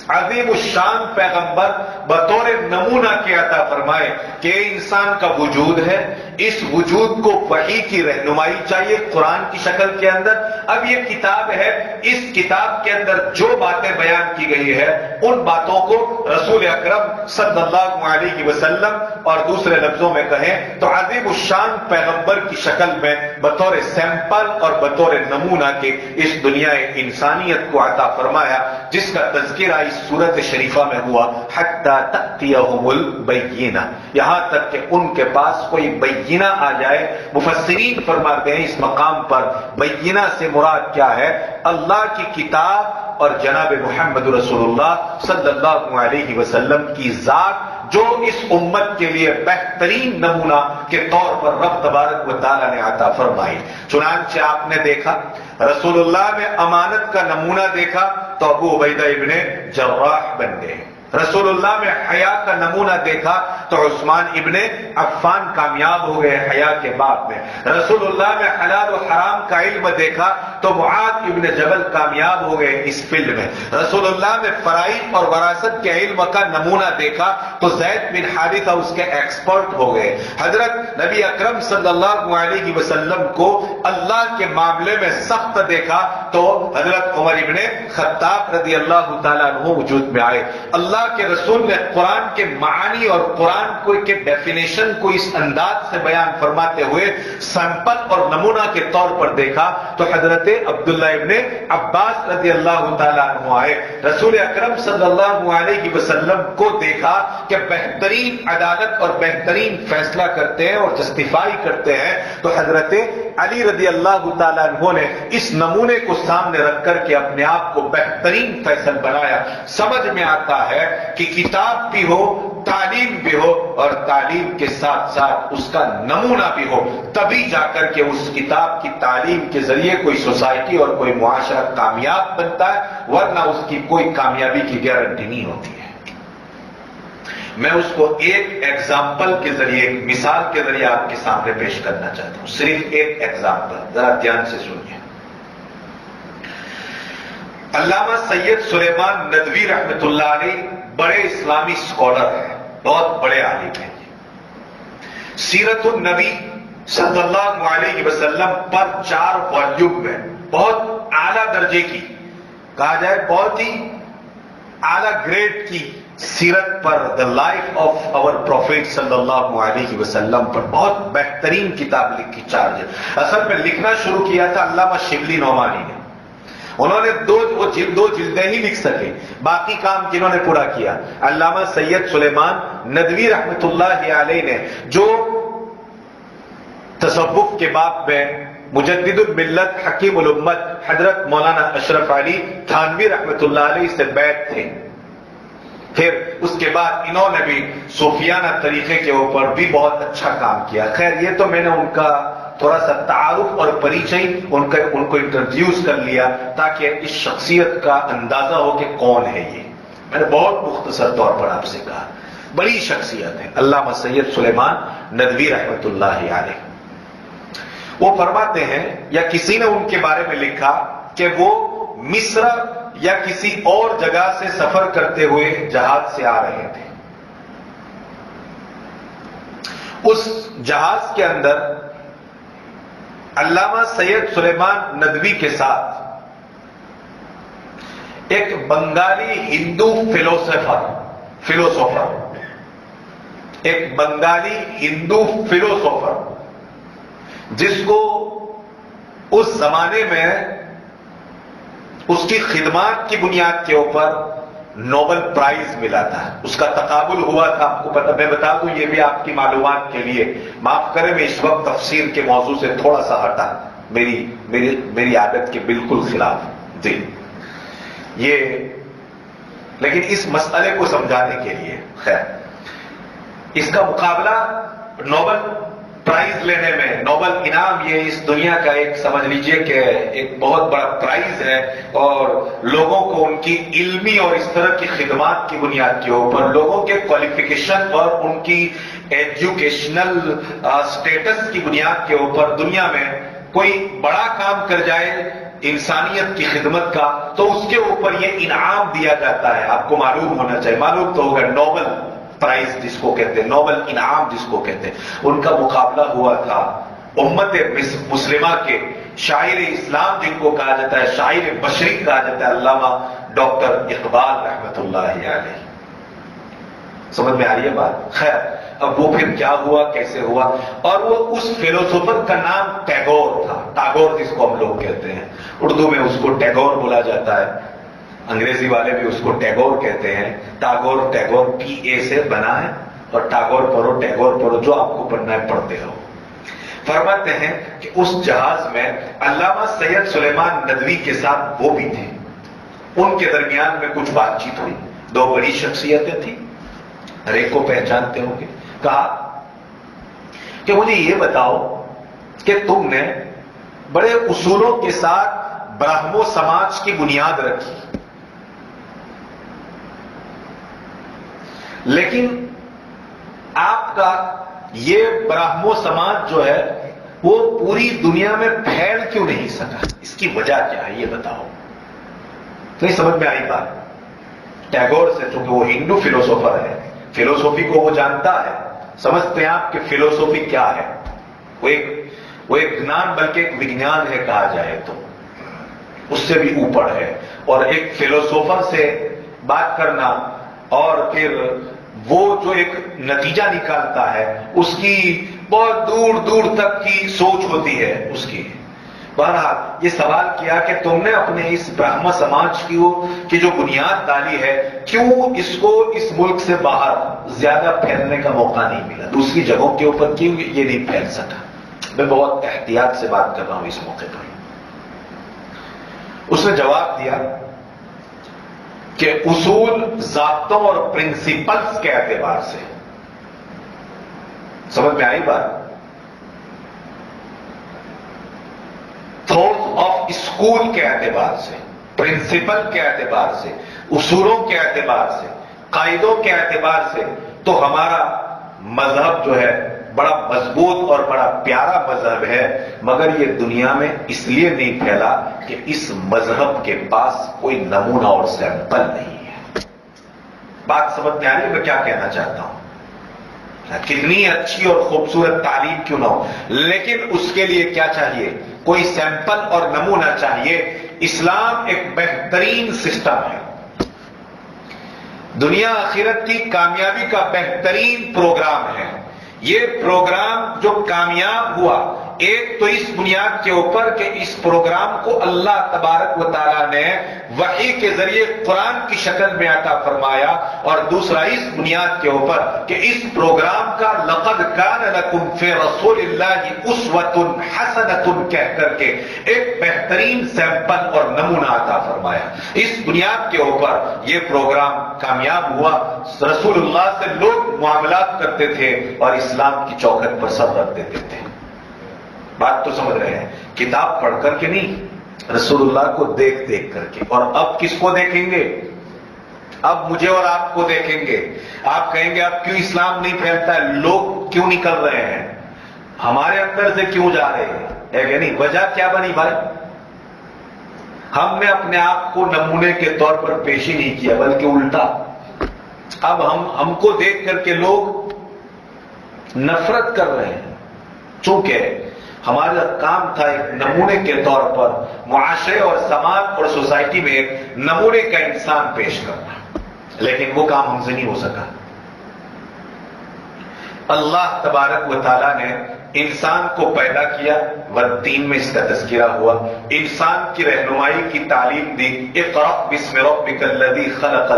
عظیم الشان پیغمبر بطور نمونہ کے عطا فرمائے کہ انسان کا وجود ہے، اس وجود کو وحی کی رہنمائی چاہیے قرآن کی شکل کے اندر۔ اب یہ کتاب ہے، اس کتاب کے اندر جو باتیں بیان کی گئی ہے ان باتوں کو رسول اکرم صلی اللہ علیہ وسلم، اور دوسرے لفظوں میں کہیں تو عظیم الشان پیغمبر کی شکل میں بطور سیمپل اور بطور نمونہ کے اس دنیا انسانیت کو عطا فرمایا، جس کا تذکرہ اس سورت شریفہ میں ہوا حتی تأتیہم البینہ، یہاں تک کہ ان کے پاس کوئی بینہ آ جائے۔ مفسرین فرماتے ہیں اس مقام پر بینہ سے مراد کیا ہے؟ اللہ کی کتاب اور جناب محمد رسول اللہ صلی اللہ علیہ وسلم کی ذات، جو اس امت کے لیے بہترین نمونہ کے طور پر رب تبارک و تعالیٰ نے عطا فرمائی۔ چنانچہ آپ نے دیکھا رسول اللہ میں امانت کا نمونہ دیکھا تو ابو عبیدہ ابن جراح بن گئے، رسول اللہ میں حیا کا نمونہ دیکھا تو عثمان ابن عفان کامیاب ہو گئے حیا کے باب میں، رسول اللہ میں حلال و حرام کا علم دیکھا تو معاذ ابن جبل کامیاب ہو گئے اس فیلڈ میں، رسول اللہ میں فرائض اور وراثت کے علم کا نمونہ دیکھا تو زید بن حارثہ اس کے ایکسپرٹ ہو گئے، حضرت نبی اکرم صلی اللہ علیہ وسلم کو اللہ کے معاملے میں سخت دیکھا تو حضرت عمر ابن خطاب رضی اللہ تعالیٰ عنہ وجود میں آئے۔ اللہ کے رسول نے قرآن کے معانی اور قرآن کو کے ڈیفینیشن کو اس انداز سے بیان فرماتے ہوئے سیمپل اور نمونہ کے طور پر دیکھا تو حضرت عبداللہ ابن عباس رضی اللہ تعالیٰ عنہ آئے، رسول اکرم صلی اللہ علیہ وسلم کو دیکھا کہ بہترین عدالت اور بہترین فیصلہ کرتے ہیں اور جسٹیفائی کرتے ہیں تو حضرت علی رضی اللہ تعالیٰ عنہ نے اس نمونے کو سامنے رکھ کر کے اپنے آپ کو بہترین فیصل بنایا۔ سمجھ میں آتا ہے کہ کتاب بھی ہو، تعلیم بھی ہو، اور تعلیم کے ساتھ ساتھ اس کا نمونہ بھی ہو، تبھی جا کر کے اس کتاب کی تعلیم کے ذریعے کوئی سوسائٹی اور کوئی معاشرہ کامیاب بنتا ہے، ورنہ اس کی کوئی کامیابی کی گارنٹی نہیں ہوتی ہے۔ میں اس کو ایک ایگزامپل کے ذریعے، ایک مثال کے ذریعے آپ کے سامنے پیش کرنا چاہتا ہوں، صرف ایک ایگزامپل، ذرا دھیان سے سنیے۔ علامہ سید سلیمان ندوی رحمۃ اللہ علیہ بڑے اسلامی اسکالر ہیں، بہت بڑے عالم ہیں، سیرت النبی صلی اللہ علیہ وسلم پر 4 والیوم میں بہت اعلیٰ درجے کی، کہا جائے بہت ہی اعلیٰ گریڈ کی سیرت پر، the life of our prophet صلی اللہ علیہ وسلم پر بہت بہترین کتاب لکھی، 4 جلد۔ اصل میں لکھنا شروع کیا تھا علامہ شبلی نعمانی نے، انہوں نے 2 جلدیں ہی لکھ سکے، باقی کام جنہوں نے پورا کیا علامہ سید سلیمان ندوی رحمت اللہ علیہ نے، جو تصوف کے باب میں مجدد الملت حکیم الامت حضرت مولانا اشرف علی تھانوی رحمۃ اللہ علیہ سے بیعت تھے. پھر اس کے بعد انہوں نے بھی صوفیانہ طریقے کے اوپر بھی بہت اچھا کام کیا. خیر یہ تو میں نے ان کا تھوڑا سا تعارف اور پریچی ان کو انٹروڈیوس کر لیا تاکہ اس شخصیت کا اندازہ ہو کہ کون ہے یہ. میں نے بہت مختصر طور پر آپ سے کہا. بڑی شخصیت ہے علامہ سید سلیمان ندوی رحمۃ اللہ علیہ. وہ فرماتے ہیں یا کسی نے ان کے بارے میں لکھا کہ وہ مصر یا کسی اور جگہ سے سفر کرتے ہوئے جہاز سے آ رہے تھے. اس جہاز کے اندر علامہ سید سلیمان ندوی کے ساتھ ایک بنگالی ہندو فلوسوفر ایک بنگالی ہندو فلوسوفر جس کو اس زمانے میں اس کی خدمات کی بنیاد کے اوپر نوبل پرائز ملا تھا. اس کا تقابل ہوا تھا. آپ کو پتہ میں بتا دوں یہ بھی آپ کی معلومات کے لیے. معاف کریں میں اس وقت تفسیر کے موضوع سے تھوڑا سا ہٹا, میری عادت کے بالکل خلاف. جی یہ لیکن اس مسئلے کو سمجھانے کے لیے خیر اس کا مقابلہ نوبل پرائز لینے میں, نوبل انعام یہ اس دنیا کا ایک سمجھ لیجئے کہ ایک بہت بڑا پرائز ہے اور لوگوں کو ان کی علمی اور اس طرح کی خدمات کی بنیاد کے اوپر لوگوں کے کوالیفیکیشن اور ان کی ایجوکیشنل سٹیٹس کی بنیاد کے اوپر دنیا میں کوئی بڑا کام کر جائے انسانیت کی خدمت کا تو اس کے اوپر یہ انعام دیا جاتا ہے. آپ کو معلوم ہونا چاہیے, معلوم تو ہوگا نوبل پرائز جس کو کہتے ہیں, نوبل انعام جس کو کہتے ہیں. ان کا مقابلہ ہوا تھا امت مسلمہ کے شاعر اسلام جن کو کہا جاتا ہے, شاعر مشرق کہا جاتا ہے, علامہ ڈاکٹر اقبال رحمۃ اللہ علیہ. سمجھ میں آ رہی ہے بات؟ خیر اب وہ پھر کیا ہوا, کیسے ہوا, اور وہ اس فلسفر کا نام ٹیگور تھا. ٹاگور جس کو ہم لوگ کہتے ہیں, اردو میں اس کو ٹیگور بولا جاتا ہے, انگریزی والے بھی اس کو ٹیگور کہتے ہیں. ٹیگور پی اے سے بنا ہے اور ٹاگور پڑھو جو آپ کو پڑھنا ہے پڑھتے رہو. فرماتے ہیں کہ اس جہاز میں علامہ سید سلیمان ندوی کے ساتھ وہ بھی تھے. ان کے درمیان میں کچھ بات چیت ہوئی. دو بڑی شخصیتیں تھیں, ہر ایک کو پہچانتے ہوں گے. کہا کہ مجھے یہ بتاؤ کہ تم نے بڑے اصولوں کے ساتھ برہمو سماج کی بنیاد رکھی, لیکن آپ کا یہ برہمو سماج جو ہے وہ پوری دنیا میں پھیل کیوں نہیں سکا, اس کی وجہ کیا ہے یہ بتاؤ. نہیں سمجھ میں آئی بات؟ ٹیگور سے, چونکہ وہ ہندو فلسفر ہے, فلسفی کو وہ جانتا ہے, سمجھتے ہیں آپ کہ فلسفی کیا ہے. وہ ایک گنان بلکہ ایک وگنان ہے کہا جائے تو, اس سے بھی اوپر ہے. اور ایک فلسفر سے بات کرنا اور پھر وہ جو ایک نتیجہ نکالتا ہے اس کی بہت دور دور تک کی سوچ ہوتی ہے اس کی. بہرحال یہ سوال کیا کہ تم نے اپنے اس برہم سماج کی جو بنیاد ڈالی ہے کیوں اس کو اس ملک سے باہر زیادہ پھیلنے کا موقع نہیں ملا, دوسری جگہوں کے اوپر کیوں یہ نہیں پھیل سکا. میں بہت احتیاط سے بات کر رہا ہوں اس موقع پر. اس نے جواب دیا کہ اصول, ضابطوں اور پرنسپلز کے اعتبار سے. سمجھ میں آئی بات؟ تھورس آف اسکول کے اعتبار سے, پرنسپل کے اعتبار سے, اصولوں کے اعتبار سے, قاعدوں کے اعتبار سے تو ہمارا مذہب جو ہے بڑا مضبوط اور بڑا پیارا مذہب ہے, مگر یہ دنیا میں اس لیے نہیں پھیلا کہ اس مذہب کے پاس کوئی نمونہ اور سیمپل نہیں ہے. بات سمجھ میں آ رہی ہے میں کیا کہنا چاہتا ہوں؟ کتنی اچھی اور خوبصورت تعلیم کیوں نہ ہو, لیکن اس کے لیے کیا چاہیے؟ کوئی سیمپل اور نمونہ چاہیے. اسلام ایک بہترین سسٹم ہے, دنیا آخرت کی کامیابی کا بہترین پروگرام ہے. یہ پروگرام جو کامیاب ہوا ایک تو اس بنیاد کے اوپر کہ اس پروگرام کو اللہ تبارک و تعالیٰ نے وحی کے ذریعے قرآن کی شکل میں عطا فرمایا، اور دوسرا اس بنیاد کے اوپر کہ اس پروگرام کا لقد کان لکم فی رسول اللہ اسوۃ حسنۃ کہہ کر کے ایک بہترین سیمپل اور نمونہ عطا فرمایا۔ اس بنیاد کے اوپر یہ پروگرام کامیاب ہوا۔ رسول اللہ سے لوگ معاملات کرتے تھے اور اسلام کی چوکھٹ پر سر رکھ دیتے تھے۔ بات تو سمجھ رہے ہیں؟ کتاب پڑھ کر کے نہیں، رسول اللہ کو دیکھ دیکھ کر کے۔ اور اب کس کو دیکھیں گے؟ اب مجھے اور آپ کو دیکھیں گے۔ آپ کہیں گے اب کیوں اسلام نہیں پھیلتا ہے، لوگ کیوں نکل رہے ہیں، ہمارے اندر سے کیوں جا رہے ہیں؟ ہے کہ نہیں؟ وجہ کیا بنی بھائی؟ ہم نے اپنے آپ کو نمونے کے طور پر پیش ہی نہیں کیا، بلکہ الٹا۔ اب ہم کو دیکھ کر کے لوگ نفرت کر رہے ہیں، چونکہ ہمارا کام تھا ایک نمونے کے طور پر معاشرے اور سماج اور سوسائٹی میں ایک نمونے کا انسان پیش کرنا، لیکن وہ کام ہم سے نہیں ہو سکا۔ اللہ تبارک و تعالیٰ نے انسان کو پیدا کیا، والتین میں اس کا تذکرہ ہوا، انسان کی رہنمائی کی تعلیم دی۔ اقرأ بسم ربک الذی خلق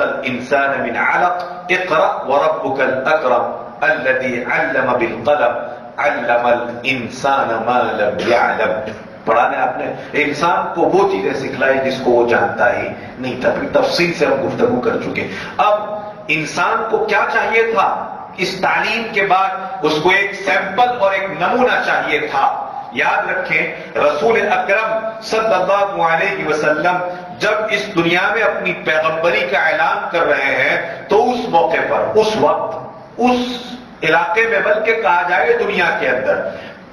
الانسان من علق اقرأ وربک الاکرم الذی علم بالقلم علم الانسان ما لم يعلم۔ پڑھا نے آپ نے؟ انسان کو وہ چیزیں سکھلائی جس کو وہ جانتا ہی نہیں تھا۔ تفصیل سے ہم گفتگو کر چکے۔ اب انسان کو کیا چاہیے تھا؟ اس تعلیم کے بعد اس کو ایک سیمپل اور ایک نمونہ چاہیے تھا۔ یاد رکھیں، رسول اکرم صلی اللہ علیہ وسلم جب اس دنیا میں اپنی پیغمبری کا اعلان کر رہے ہیں تو اس موقع پر، اس وقت، اس علاقے میں، بلکہ کہا جائے دنیا کے اندر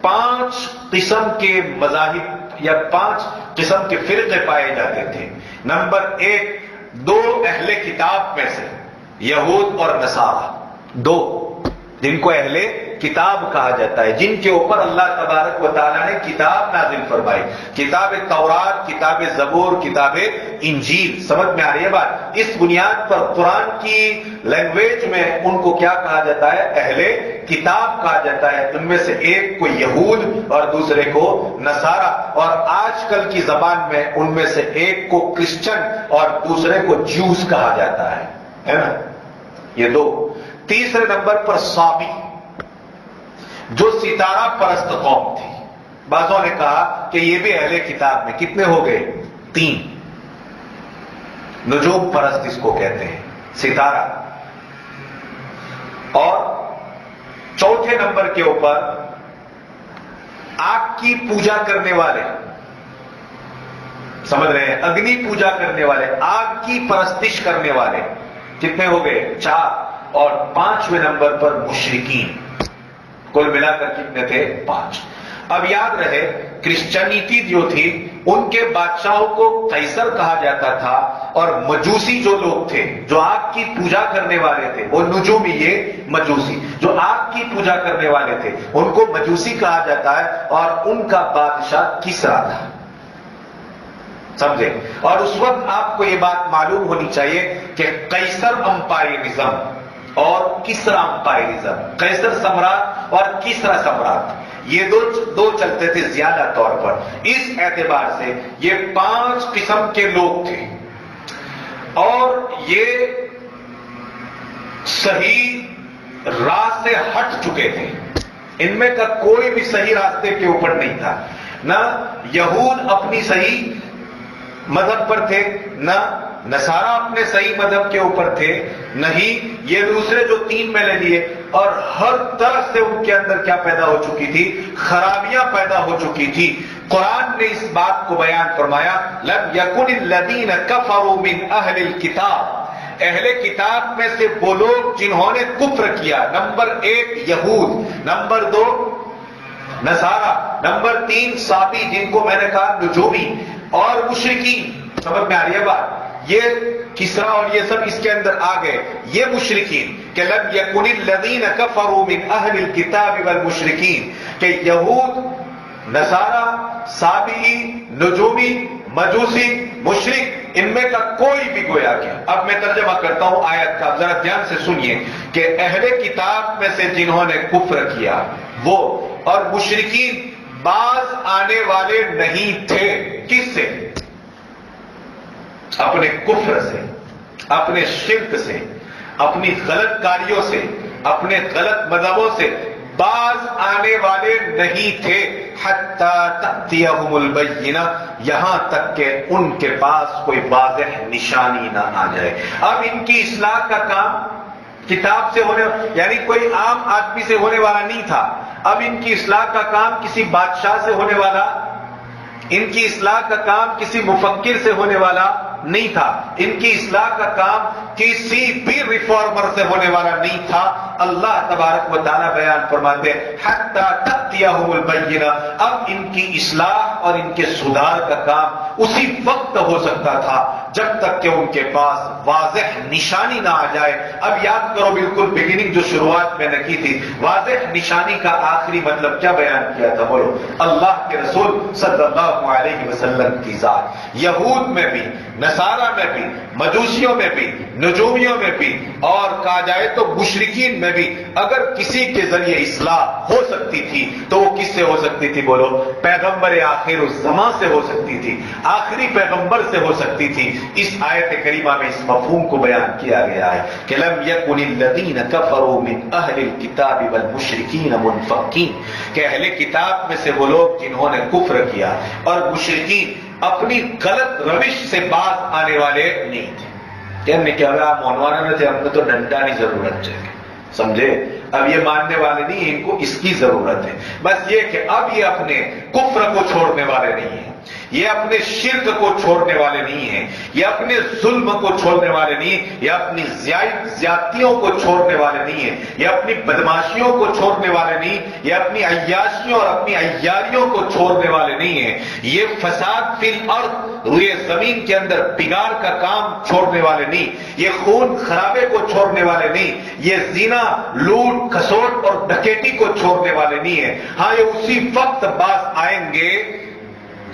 5 قسم کے مذاہب یا 5 قسم کے فرقے پائے جاتے تھے۔ نمبر 1، 2 اہل کتاب میں سے، یہود اور نصارہ، 2 جن کو اہل کتاب کہا جاتا ہے، جن کے اوپر اللہ تبارک و تعالیٰ نے کتاب نازل فرمائی، کتاب تورات، کتاب زبور، کتاب انجیل۔ سمجھ میں آ رہی ہے بات؟ اس بنیاد پر قرآن کی لینگویج میں ان کو کیا کہا جاتا ہے؟ اہل کتاب کہا جاتا ہے۔ ان میں سے ایک کو یہود اور دوسرے کو نصارہ، اور آج کل کی زبان میں ان میں سے ایک کو کرسچن اور دوسرے کو جوز کہا جاتا ہے نا؟ یہ 2۔ تیسرے نمبر پر صابی، جو ستارہ پرست قوم تھی۔ بعضوں نے کہا کہ یہ بھی اہل کتاب میں۔ کتنے ہو گئے؟ 3۔ نجوم پرست اس کو کہتے ہیں، ستارہ۔ اور چوتھے نمبر کے اوپر آگ کی پوجا کرنے والے، سمجھ رہے ہیں؟ اگنی پوجا کرنے والے، آگ کی پرستش کرنے والے۔ کتنے ہو گئے؟ 4۔ اور 5ویں نمبر پر مشرکین۔ کل ملا کر کتنے تھے؟ 5۔ اب یاد رہے، کرسچینٹی جو تھی ان کے بادشاہوں کو قیصر کہا جاتا تھا، اور مجوسی جو لوگ تھے جو آگ کی پوجا کرنے والے تھے، وہ نجومی، یہ مجوسی جو آگ کی پوجا کرنے والے تھے ان کو مجوسی کہا جاتا ہے، اور ان کا بادشاہ کسرا تھا۔ سمجھے؟ اور اس وقت آپ کو یہ بات معلوم ہونی چاہیے کہ قیصر امپائرزم اور کسرا امپائرزم، قیصر سمراٹ اور کسرا سمراٹ، یہ دو چلتے تھے زیادہ طور پر۔ اس اعتبار سے یہ 5 قسم کے لوگ تھے، اور یہ صحیح راہ سے ہٹ چکے تھے۔ ان میں کا کوئی بھی صحیح راستے کے اوپر نہیں تھا۔ نہ یہود اپنی صحیح مذہب پر تھے، نہ نصارہ اپنے صحیح مذہب کے اوپر تھے، نہیں یہ دوسرے جو 3 میں لے لیے، اور ہر طرح سے ان کے اندر کیا پیدا ہو چکی تھی؟ خرابیاں پیدا ہو چکی تھی۔ قرآن نے اس بات کو بیان فرمایا، لم یکن الذین کفروا من اہل الکتاب، اہل کتاب میں سے وہ لوگ جنہوں نے کفر کیا۔ نمبر 1 یہود، نمبر 2 نصارہ، نمبر 3 صابی جن کو میں نے کہا نجومی، اور مشرکین۔ سمجھ میں آ رہی ہے بات؟ یہ کسرا اور یہ سب اس کے اندر آ گئے، یہ مشرکین، کہ لم یکن الذین کفروا من اہل الکتاب والمشرکین، کہ یہود، نصارہ، صابئی، نجومی، مجوسی، مشرک، ان میں کا کوئی بھی گویا کہ۔ اب میں ترجمہ کرتا ہوں آیت کا، ذرا دھیان سے سنیے، کہ اہل کتاب میں سے جنہوں نے کفر کیا وہ اور مشرکین باز آنے والے نہیں تھے. کس سے؟ اپنے کفر سے، اپنے شرک سے، اپنی غلط کاریوں سے، اپنے غلط مذہبوں سے باز آنے والے نہیں تھے. حتی تأتیہم البینہ، یہاں تک کہ ان کے پاس کوئی واضح نشانی نہ آ جائے. اب ان کی اصلاح کا کام کتاب سے ہونے، یعنی کوئی عام آدمی سے ہونے والا نہیں تھا. اب ان کی اصلاح کا کام کسی بادشاہ سے ہونے والا، ان کی اصلاح کا کام کسی مفکر سے ہونے والا نہیں تھا. ان کی اصلاح کا کام کسی بھی ریفارمر سے ہونے والا نہیں تھا. اللہ تبارک و تعالیٰ بیان فرماتے حتی تأتیہم البینہ، اب ان کی اصلاح اور ان کے سدھار کا کام اسی وقت ہو سکتا تھا جب تک کہ ان کے پاس واضح نشانی نہ آ جائے. اب یاد کرو بالکل بگننگ جو شروعات میں نے کی تھی، واضح نشانی کا آخری مطلب کیا بیان کیا تھا؟ بولو. اللہ کے رسول صلی اللہ علیہ وسلم کی ذات. یہود میں بھی، نصارہ میں بھی، مجوسیوں میں بھی، نجومیوں میں بھی، اور کہا جائے تو مشرکین میں بھی اگر کسی کے ذریعے اصلاح ہو سکتی تھی تو وہ کس سے ہو سکتی تھی؟ بولو. پیغمبر آخر الزمان سے ہو سکتی تھی، آخری پیغمبر سے ہو سکتی تھی. اس آیت کریمہ میں اس مفہوم کو بیان کیا گیا ہے کہ لم یکن الذین کفروا من اہل الکتاب والمشرکین منفکین، کہ اہل کتاب میں سے وہ لوگ جنہوں نے کفر کیا اور مشرکین اپنی غلط روش سے باز آنے والے نہیں تھے. کہنے کہ اگر آپ مونوانا نہ تھے، ہم کو تو ڈنڈا نہیں ضرورت ہے، سمجھے؟ اب یہ ماننے والے نہیں، ان کو اس کی ضرورت ہے. بس یہ کہ اب یہ اپنے کفر کو چھوڑنے والے نہیں ہیں، یہ اپنے شرک کو چھوڑنے والے نہیں ہیں، یہ اپنے ظلم کو چھوڑنے والے نہیں، یہ اپنی زیادتیوں کو چھوڑنے والے نہیں ہیں، یہ اپنی بدماشیوں کو چھوڑنے والے نہیں، یہ اپنی عیاشیوں اور اپنی عیاریوں کو چھوڑنے والے نہیں ہیں، یہ فساد فی الارض، روئے زمین کے اندر بگاڑ کا کام چھوڑنے والے نہیں، یہ خون خرابے کو چھوڑنے والے نہیں، یہ زنا، لوٹ کھسوٹ اور ڈکیتی کو چھوڑنے والے نہیں ہیں. ہاں یہ اسی وقت باز آئیں گے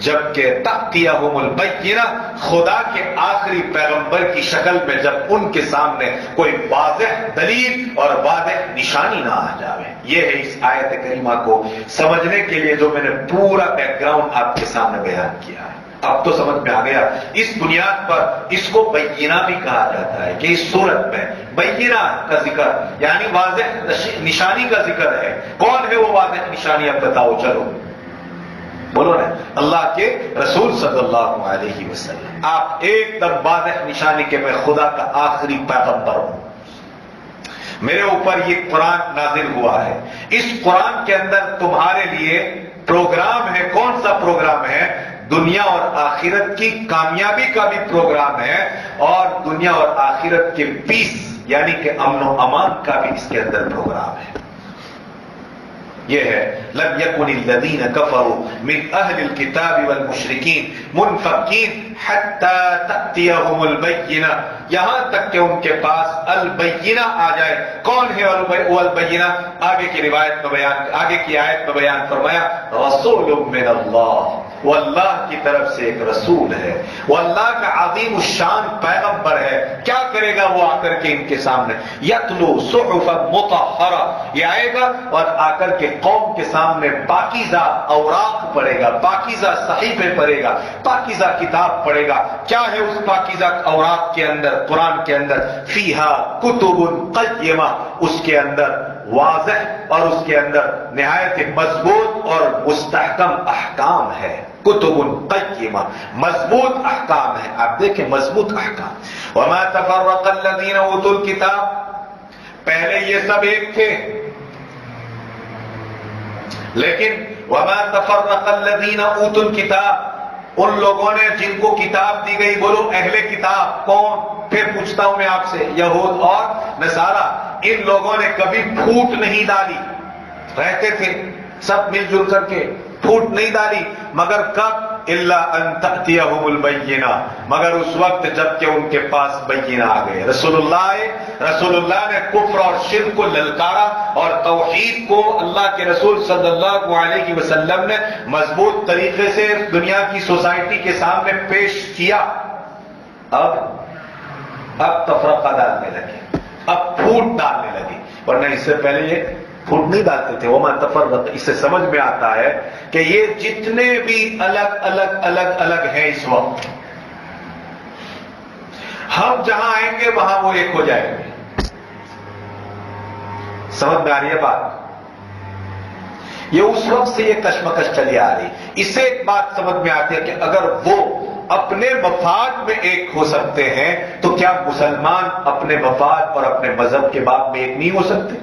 جبکہ تأتیہم البینہ، خدا کے آخری پیغمبر کی شکل میں جب ان کے سامنے کوئی واضح دلیل اور واضح نشانی نہ آ جائے. یہ ہے اس آیت کریمہ کو سمجھنے کے لیے جو میں نے پورا بیک گراؤنڈ آپ کے سامنے بیان کیا ہے. اب تو سمجھ میں آ گیا. اس بنیاد پر اس کو بینہ بھی کہا جاتا ہے کہ اس صورت میں بینہ کا ذکر یعنی واضح نشانی کا ذکر ہے. کون ہے وہ واضح نشانی؟ اب بتاؤ، چلو بولو نا. اللہ کے رسول صلی اللہ علیہ وسلم. آپ ایک دم واضح نشانی کہ میں خدا کا آخری پیغمبر ہوں، میرے اوپر یہ قرآن نازل ہوا ہے. اس قرآن کے اندر تمہارے لیے پروگرام ہے. کون سا پروگرام ہے؟ دنیا اور آخرت کی کامیابی کا بھی پروگرام ہے، اور دنیا اور آخرت کے پیس یعنی کہ امن و امان کا بھی اس کے اندر پروگرام ہے. یہ ہے لم یکن الذین کفروا من اہل الکتاب والمشرکین منفکین حتی تأتیہم البینہ، یہاں تک کہ ان کے پاس البینہ آ جائے. کون ہے وہ البینہ؟ آگے کی روایت میں بیان، آگے کی آیت میں بیان فرمایا رسول من اللہ، وہ اللہ کی طرف سے ایک رسول ہے، وہ اللہ کا عظیم الشان پیغمبر ہے. کیا کرے گا وہ آ کر کے ان کے سامنے؟ یتلو صحفا مطہرہ، یہ آئے گا اور آ کر کے قوم کے سامنے پاکیزہ اوراق پڑھے گا، پاکیزہ صحیفے پڑھے گا، پاکیزہ کتاب پڑھے گا. کیا ہے اس پاکیزہ اوراق کے اندر؟ قرآن کے اندر فیہا کتب قیمہ، اس کے اندر واضح اور اس کے اندر نہایت مضبوط اور مستحکم احکام ہے. کتب قیمہ، مضبوط احکام ہے. آپ دیکھیں مضبوط احکام. وما تفرق الذین اوتوا الکتاب، پہلے یہ سب ایک تھے، لیکن وما تفرق الذین اوتوا الکتاب، ان لوگوں نے جن کو کتاب دی گئی، بولو اہل کتاب کون؟ پھر پوچھتا ہوں میں آپ سے، یہود اور نصارہ. ان لوگوں نے کبھی پھوٹ نہیں ڈالی، رہتے تھے سب مل جل کر کے، پھوٹ نہیں ڈالی. مگر کب؟ الا ان تأتیہم البینہ، مگر اس وقت جب کہ ان کے پاس بینہ آ گئے. رسول اللہ نے کفر اور شرک کو للکارا اور توحید کو اللہ کے رسول صلی اللہ علیہ وسلم نے مضبوط طریقے سے دنیا کی سوسائٹی کے سامنے پیش کیا. اب تفرقہ ڈالنے لگے، اب پھوٹ ڈالنے لگے. ورنہ اس سے پہلے یہ پھوٹ نہیں ڈالتے تھے. وما تفرق. اس سے سمجھ میں آتا ہے کہ یہ جتنے بھی الگ ہیں اس وقت، ہم جہاں آئیں گے وہاں وہ ایک ہو جائیں گے. سمجھ میں آ رہی ہے بات؟ یہ اس وقت سے یہ کشمکش چلی آ رہی. اس سے ایک بات سمجھ میں آتی ہے کہ اگر وہ اپنے مفاد میں ایک ہو سکتے ہیں تو کیا مسلمان اپنے مفاد اور اپنے مذہب کے باب میں ایک نہیں ہو سکتے؟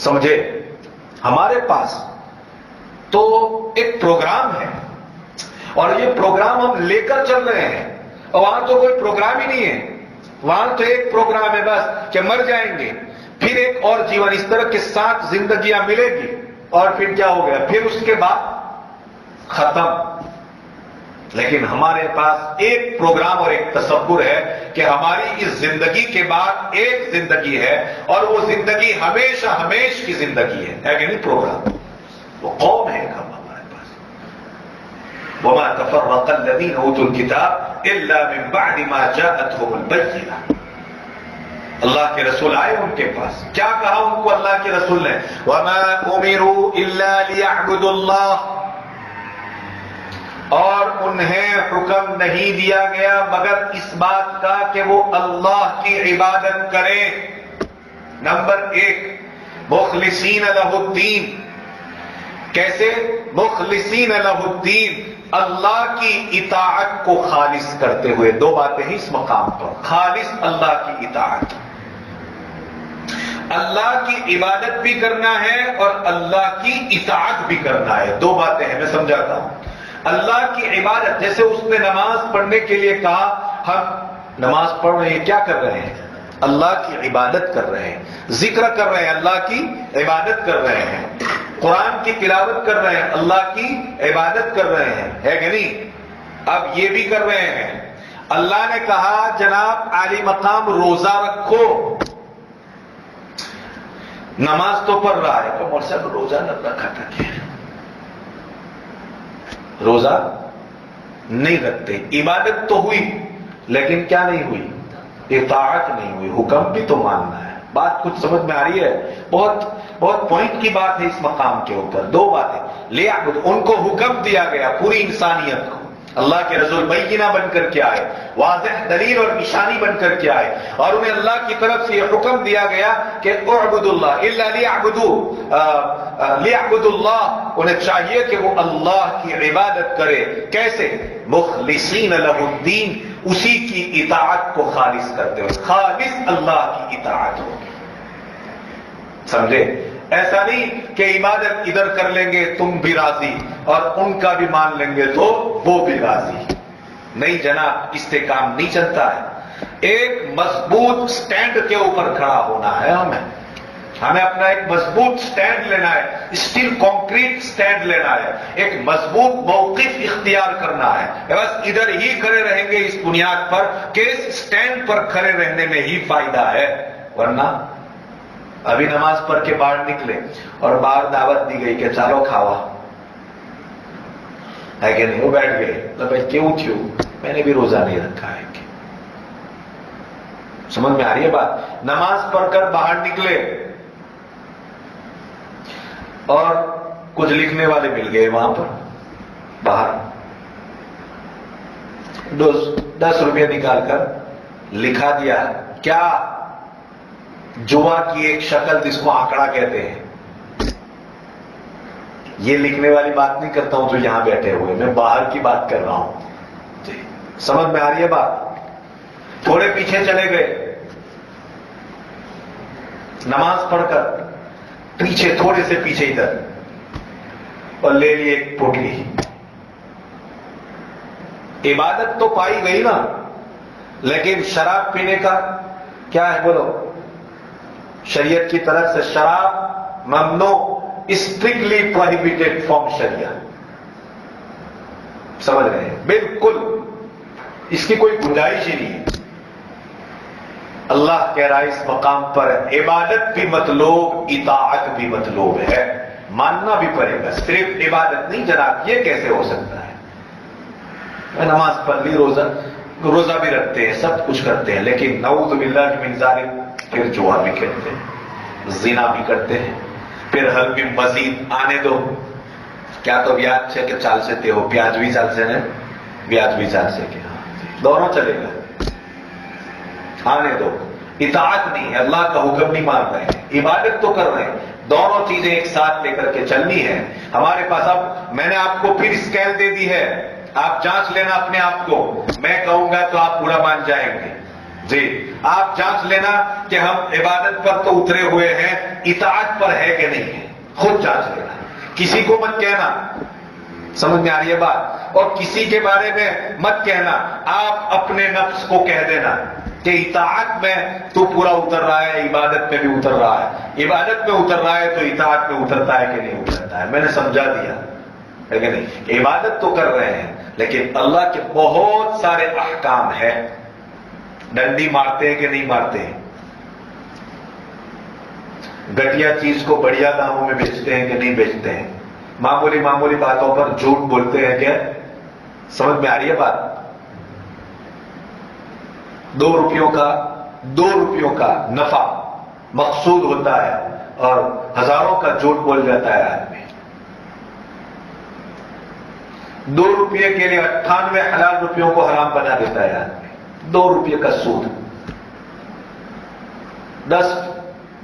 سمجھے؟ ہمارے پاس تو ایک پروگرام ہے اور یہ پروگرام ہم لے کر چل رہے ہیں، اور وہاں تو کوئی پروگرام ہی نہیں ہے. وہاں تو ایک پروگرام ہے بس کہ مر جائیں گے، پھر ایک اور جیون، اس طرح کے 7 زندگیاں ملے گی اور پھر کیا ہو گیا، پھر اس کے بعد ختم. لیکن ہمارے پاس ایک پروگرام اور ایک تصور ہے کہ ہماری اس زندگی کے بعد ایک زندگی ہے اور وہ زندگی ہمیشہ ہمیش کی زندگی ہے کہ نہیں؟ پروگرام وہ قوم ہے ہمارے پاس. وما تفرق الذين اوتوا الكتاب الا من بعد ما جاءتهم البينة. اللہ کے رسول آئے ان کے پاس، کیا کہا ان کو اللہ کے رسول نے؟ وما امروا الا ليعبدوا الله. اور انہیں حکم نہیں دیا گیا مگر اس بات کا کہ وہ اللہ کی عبادت کریں. نمبر 1 مخلصین لہ الدین. کیسے؟ مخلصین لہ الدین، اللہ کی اطاعت کو خالص کرتے ہوئے. 2 باتیں ہیں اس مقام پر. خالص اللہ کی اطاعت، اللہ کی عبادت بھی کرنا ہے اور اللہ کی اطاعت بھی کرنا ہے. 2 باتیں ہیں، میں سمجھاتا ہوں. اللہ کی عبادت، جیسے اس نے نماز پڑھنے کے لیے کہا، ہم نماز پڑھ رہے ہیں، کیا کر رہے ہیں؟ اللہ کی عبادت کر رہے ہیں، ذکر کر رہے ہیں، اللہ کی عبادت کر رہے ہیں، قرآن کی تلاوت کر رہے ہیں، اللہ کی عبادت کر رہے ہیں، ہے کہ نہیں؟ اب یہ بھی کر رہے ہیں. اللہ نے کہا جناب عالی مقام روزہ رکھو. نماز تو پڑھ رہا ہے تو مول صاحب روزہ نہ رکھا تھا، کیا روزہ نہیں رکھتے؟ عبادت تو ہوئی لیکن کیا نہیں ہوئی؟ اطاعت نہیں ہوئی. حکم بھی تو ماننا ہے. بات کچھ سمجھ میں آ رہی ہے؟ بہت پوائنٹ کی بات ہے اس مقام کے اوپر. 2 باتیں. لیعبد، ان کو حکم دیا گیا، پوری انسانیت کو. اللہ کے رسول بینہ بن کر کے آئے، واضح دلیل اور نشانی بن کر کے آئے، اور انہیں اللہ کی طرف سے یہ حکم دیا گیا کہ اعبدوا اللہ الا لیعبدوا اللہ. انہیں چاہیے کہ وہ اللہ کی عبادت کرے. کیسے؟ مخلصین لہ الدین، اسی کی اطاعت کو خالص کرتے ہوئے. خالص اللہ کی اطاعت ہوگی. سمجھے؟ ایسا نہیں کہ عبادت ادھر کر لیں گے تم بھی راضی اور ان کا بھی مان لیں گے تو وہ بھی راضی. نہیں جناب، اس سے کام نہیں چلتا ہے. ایک مضبوط سٹینڈ کے اوپر کھڑا ہونا ہے. ہمیں اپنا ایک مضبوط سٹینڈ لینا ہے، اسٹیل کانکریٹ سٹینڈ لینا ہے، ایک مضبوط موقف اختیار کرنا ہے. بس ادھر ہی کھڑے رہیں گے اس بنیاد پر کہ اس سٹینڈ پر کھڑے رہنے میں ہی فائدہ ہے. ورنہ ابھی نماز پڑھ کے باہر نکلے اور باہر دعوت دی گئی کہ چلو کھاوا، ہے کہ نہیں؟ وہ بیٹھ گئے تو بھائی کیوں تھیو؟ میں نے بھی روزہ نہیں رکھا ہے. سمجھ میں آ رہی ہے بات؟ نماز پڑھ کر باہر نکلے اور کچھ لکھنے والے مل گئے وہاں پر باہر، 10 روپیہ نکال کر لکھا دیا. کیا؟ جوا کی ایک شکل جس کو آنکڑا کہتے ہیں. یہ لکھنے والی بات نہیں کرتا ہوں جو یہاں بیٹھے ہوئے، میں باہر کی بات کر رہا ہوں. جی سمجھ میں آ رہی ہے بات؟ تھوڑے پیچھے چلے گئے نماز پڑھ کر، پیچھے تھوڑے سے پیچھے ادھر، اور لے لی ایک پوٹلی. عبادت تو پائی گئی نا، لیکن شراب پینے کا کیا ہے بولو؟ شریعت کی طرف سے شراب ممنوع، اسٹرکٹلی پروہیبیٹڈ فرام شریعہ. سمجھ رہے ہیں؟ بالکل اس کی کوئی گنجائش ہی نہیں ہے. اللہ کہہ رہا ہے اس مقام پر عبادت بھی مطلوب، اطاعت بھی مطلوب ہے. ماننا بھی پڑے گا، صرف عبادت نہیں. جناب یہ کیسے ہو سکتا ہے؟ میں نماز پڑھ لی، روزہ بھی رکھتے ہیں، سب کچھ کرتے ہیں، لیکن نعوذ باللہ من ذالک پھر جوا بھی کھیلتے ہیں، زنا بھی کرتے ہیں، پھر حل بھی مزید آنے دو. کیا تو بیاج سے کہ چال سے تے ہو پیاج بھی چال سے نہیں بیاج بھی چال سے کہ دونوں چلے گا. آنے دو. اطاعت نہیں ہے، اللہ کا حکم نہیں مان رہے ہیں، عبادت تو کر رہے ہیں. دونوں چیزیں ایک ساتھ لے کر کے چلنی ہے ہمارے پاس. اب میں نے آپ کو پھر اسکیل دے دی ہے، آپ جانچ لینا اپنے آپ کو. میں کہوں گا تو آپ پورا مان جائیں گے. جی آپ جانچ لینا کہ ہم عبادت پر تو اترے ہوئے ہیں، اطاعت پر ہے کہ نہیں ہے. خود جانچ لینا، کسی کو مت کہنا. سمجھ میں آ رہی ہے بات؟ اور کسی کے بارے میں مت کہنا، آپ اپنے نفس کو کہہ دینا کہ اطاعت میں تو پورا اتر رہا ہے، عبادت میں بھی اتر رہا ہے. عبادت میں اتر رہا ہے تو اطاعت میں اترتا ہے کہ نہیں اترتا ہے. میں نے سمجھا دیا ہے کہ نہیں. عبادت تو کر رہے ہیں لیکن اللہ کے بہت سارے احکام ہیں. ڈنڈی مارتے ہیں کہ نہیں مارتے ہیں؟ گٹیا چیز کو بڑھیا داموں میں بیچتے ہیں کہ نہیں بیچتے ہیں؟ معمولی باتوں پر جھوٹ بولتے ہیں کیا؟ سمجھ میں آ رہی ہے بات؟ 2 روپیوں کا نفع مقصود ہوتا ہے اور ہزاروں کا جھوٹ بول جاتا ہے آدمی. 2 روپیے کے لیے 98 حلال روپیوں کو حرام بنا دیتا ہے آدمی. 2 روپیے کا سود،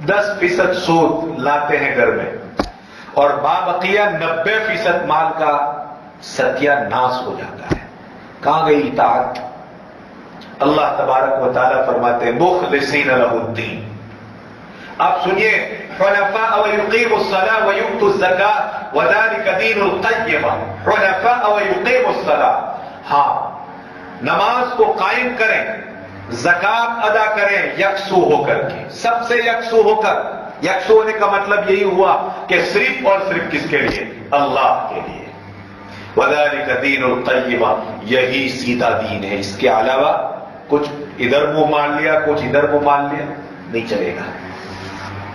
10% سود لاتے ہیں گھر میں اور بابقیہ 90% مال کا ستیہ ناش ہو جاتا ہے. کہاں گئی اطاعت؟ اللہ تبارک و تعالیٰ فرماتے ہیں مخلصین لہ الدین. آپ سنیے، حنفاء ویقیموا الصلاة ویؤتوا الزکاة وذلک دین القیمہ. حنفاء ویقیموا الصلاة، ہاں نماز کو قائم کریں، زکات ادا کریں یکسو ہو کر کے، سب سے یکسو ہو کر. یکسو ہونے کا مطلب یہی ہوا کہ صرف اور صرف کس کے لیے؟ اللہ کے لیے. وذلک دین القیمہ، یہی سیدھا دین ہے. اس کے علاوہ کچھ ادھر منہ مان لیا کچھ ادھر منہ مان لیا نہیں چلے گا.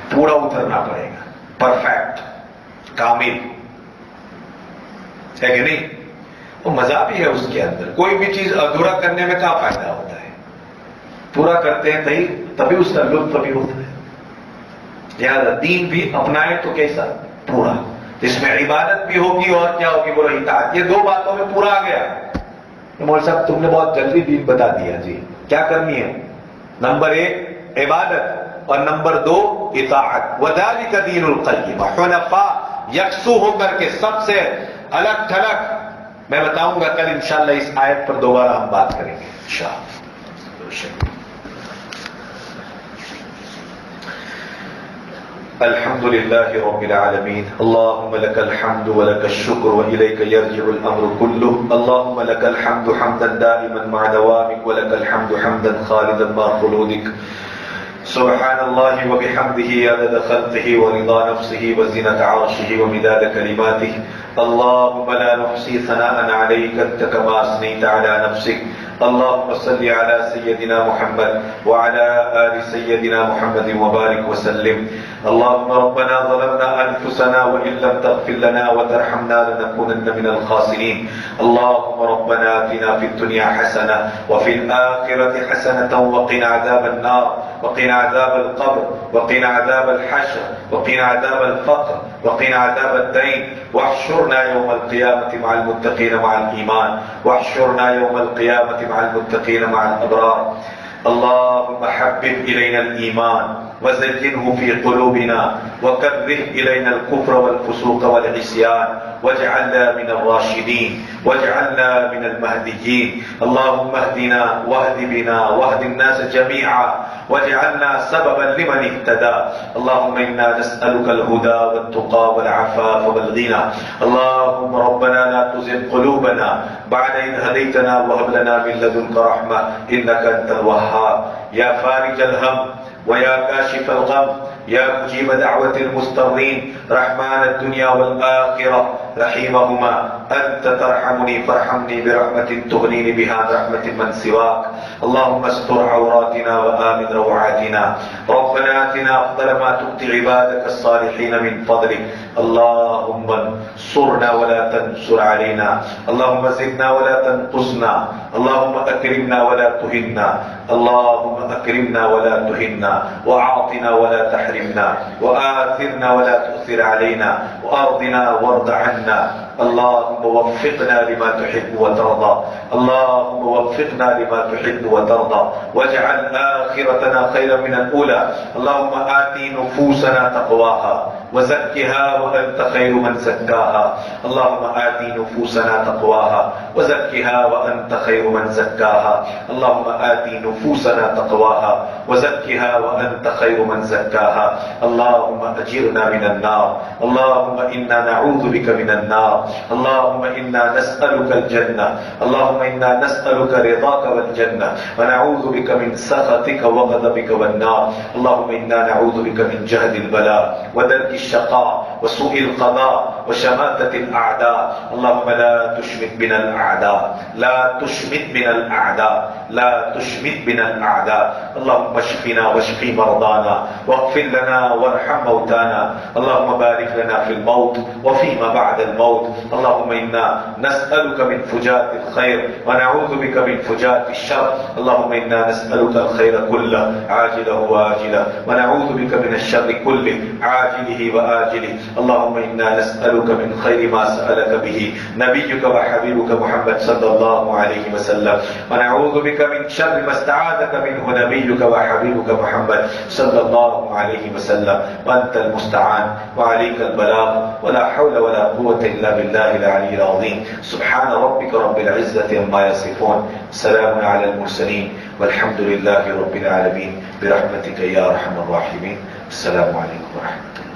پورا اترنا پڑے گا، پرفیکٹ، کامل ہے کہ نہیں؟ وہ مزہ بھی ہے اس کے اندر. کوئی بھی چیز ادھورا کرنے میں کیا فائدہ ہوتا ہے؟ پورا کرتے ہیں تبھی اس کا لطف بھی ہوتا ہے. لہذا دین بھی اپنائے تو کیسا؟ پورا. اس میں عبادت بھی ہوگی اور کیا ہوگی؟ بولو اطاعت. یہ 2 باتوں میں پورا آ گیا. مولوی صاحب تم نے بہت جلدی دین بتا دیا. جی کیا کرنی ہے؟ نمبر 1 عبادت اور نمبر 2 اطاعت. وذلک دین القیمہ، حنفاء، یکسو ہو کر کے، سب سے الگ تھلگ. میں بتاؤں گا کل انشاءاللہ اس آیت پر دوبارہ ہم بات کریں گے انشاءاللہ. الحمد لله رب العالمين. اللهم لك الحمد ولك الشكر وإليك يرجع الأمر كله. اللهم لك الحمد حمدا دائما مع دوامك ولك الحمد حمدا خالدا مع خلودك. سبحان الله وبحمده عدد خلقه ورضا نفسه وزنة عرشه ومداد كلماته. اللهم لا نحصي ثناء عليك أنت كما أثنيت على نفسك. اللهم صل على سيدنا محمد وعلى آل سيدنا محمد وبارك وسلم. اللهم ربنا ظلمنا أنفسنا وإن لم تغفر لنا وترحمنا لنكونن من الخاسرين. اللهم ربنا آتنا في الدنيا حسنة وفي الآخرة حسنة وقنا عذاب النار وقنا عذاب القبر وقنا عذاب الحشر وقنا عذاب الفقر وقنا عذاب الدين. واحشرنا يوم القيامة مع المتقين مع الإيمان. واحشرنا يوم القيامة مع المتقين مع الأبرار. اللهم حبب إلينا الإيمان وزينه في قلوبنا وكره إلينا الكفر والفسوق والعصيان واجعلنا من الراشدين واجعلنا من المهديين. اللهم اهدنا واهد بنا واهد الناس جميعا واجعلنا سببا لمن اهتدى. اللهم إنا نسألك الهدى والتقى والعفاف والغنى. اللهم ربنا لا تزغ قلوبنا بعد إذ هديتنا وهب لنا من لدنك رحمة إنك أنت الوهاب. يا فارج الهم ويا كاشف الغم يا مجيب دعوة المضطرين رحمن الدنيا والآخرة رحيمهما أنت ترحمني فارحمني برحمة تغنيني بها عن رحمة من سواك. اللهم استر عوراتنا وآمن روعاتنا. ربنا آتنا أفضل ما تؤتي عبادك الصالحين من فضلك. اللهم انصرنا ولا تنصر علينا. اللهم زدنا ولا تنقصنا. اللهم أكرمنا ولا تهنا. اللهم أكرمنا ولا تهنا، وأعطنا ولا تحرمنا، وآثرنا ولا تؤثر علينا، وأرضنا وارض عنا. اللهم وفقنا لما تحب وترضى. اللهم وفقنا لما تحب وترضى، واجعل آخرتنا خيرا من الأولى. اللهم آت نفوسنا تقواها وزكها وأنت خير من زكاها. اللهم آت نفوسنا تقواها وزكها وأنت خير من زكاها. اللهم آت نفوسنا تقواها وزكها وأنت خير من زكاها. اللهم أجرنا من النار. اللهم إنا نعوذ بك من النار. اللهم إنا نسألك الجنة. اللهم إنا نسألك رضاك والجنة، ونعوذ بك من سخطك وغضبك والنار. اللهم إنا نعوذ بك من جهد البلاء ودرك الشقاء وسوء القضاء وشماتة الأعداء. اللهم لا تشمت بنا الأعداء، لا تشمت بنا الأعداء، لا تشمت بنا الأعداء. اللهم اشفنا واشف مرضانا، واغفر لنا وارحم موتانا. اللهم بارك لنا في الموت وفيما بعد الموت. اللهم إنا نسألك من فجاءة الخير ونعوذ بك من فجاءة الشر. اللهم إنا نسألك الخير كله عاجله وآجله، ونعوذ بك من الشر كله عاجله وآجله. اللهم إنا نسألك من خير ما سألك به نبيك وحبيبك محمد صلى الله عليه وسلم، ونعوذ بك من شر ما استعاذك منه نبيك وحبيبك محمد صلى الله عليه وسلم. وأنت المستعان وعليك البلاغ، ولا حول ولا قوة إلا بالله العلي العظيم. سبحان ربك رب العزة عما يصفون، سلام على المرسلين، والحمد لله رب العالمين، برحمتك يا أرحم الراحمين. السلام عليكم ورحمة الله.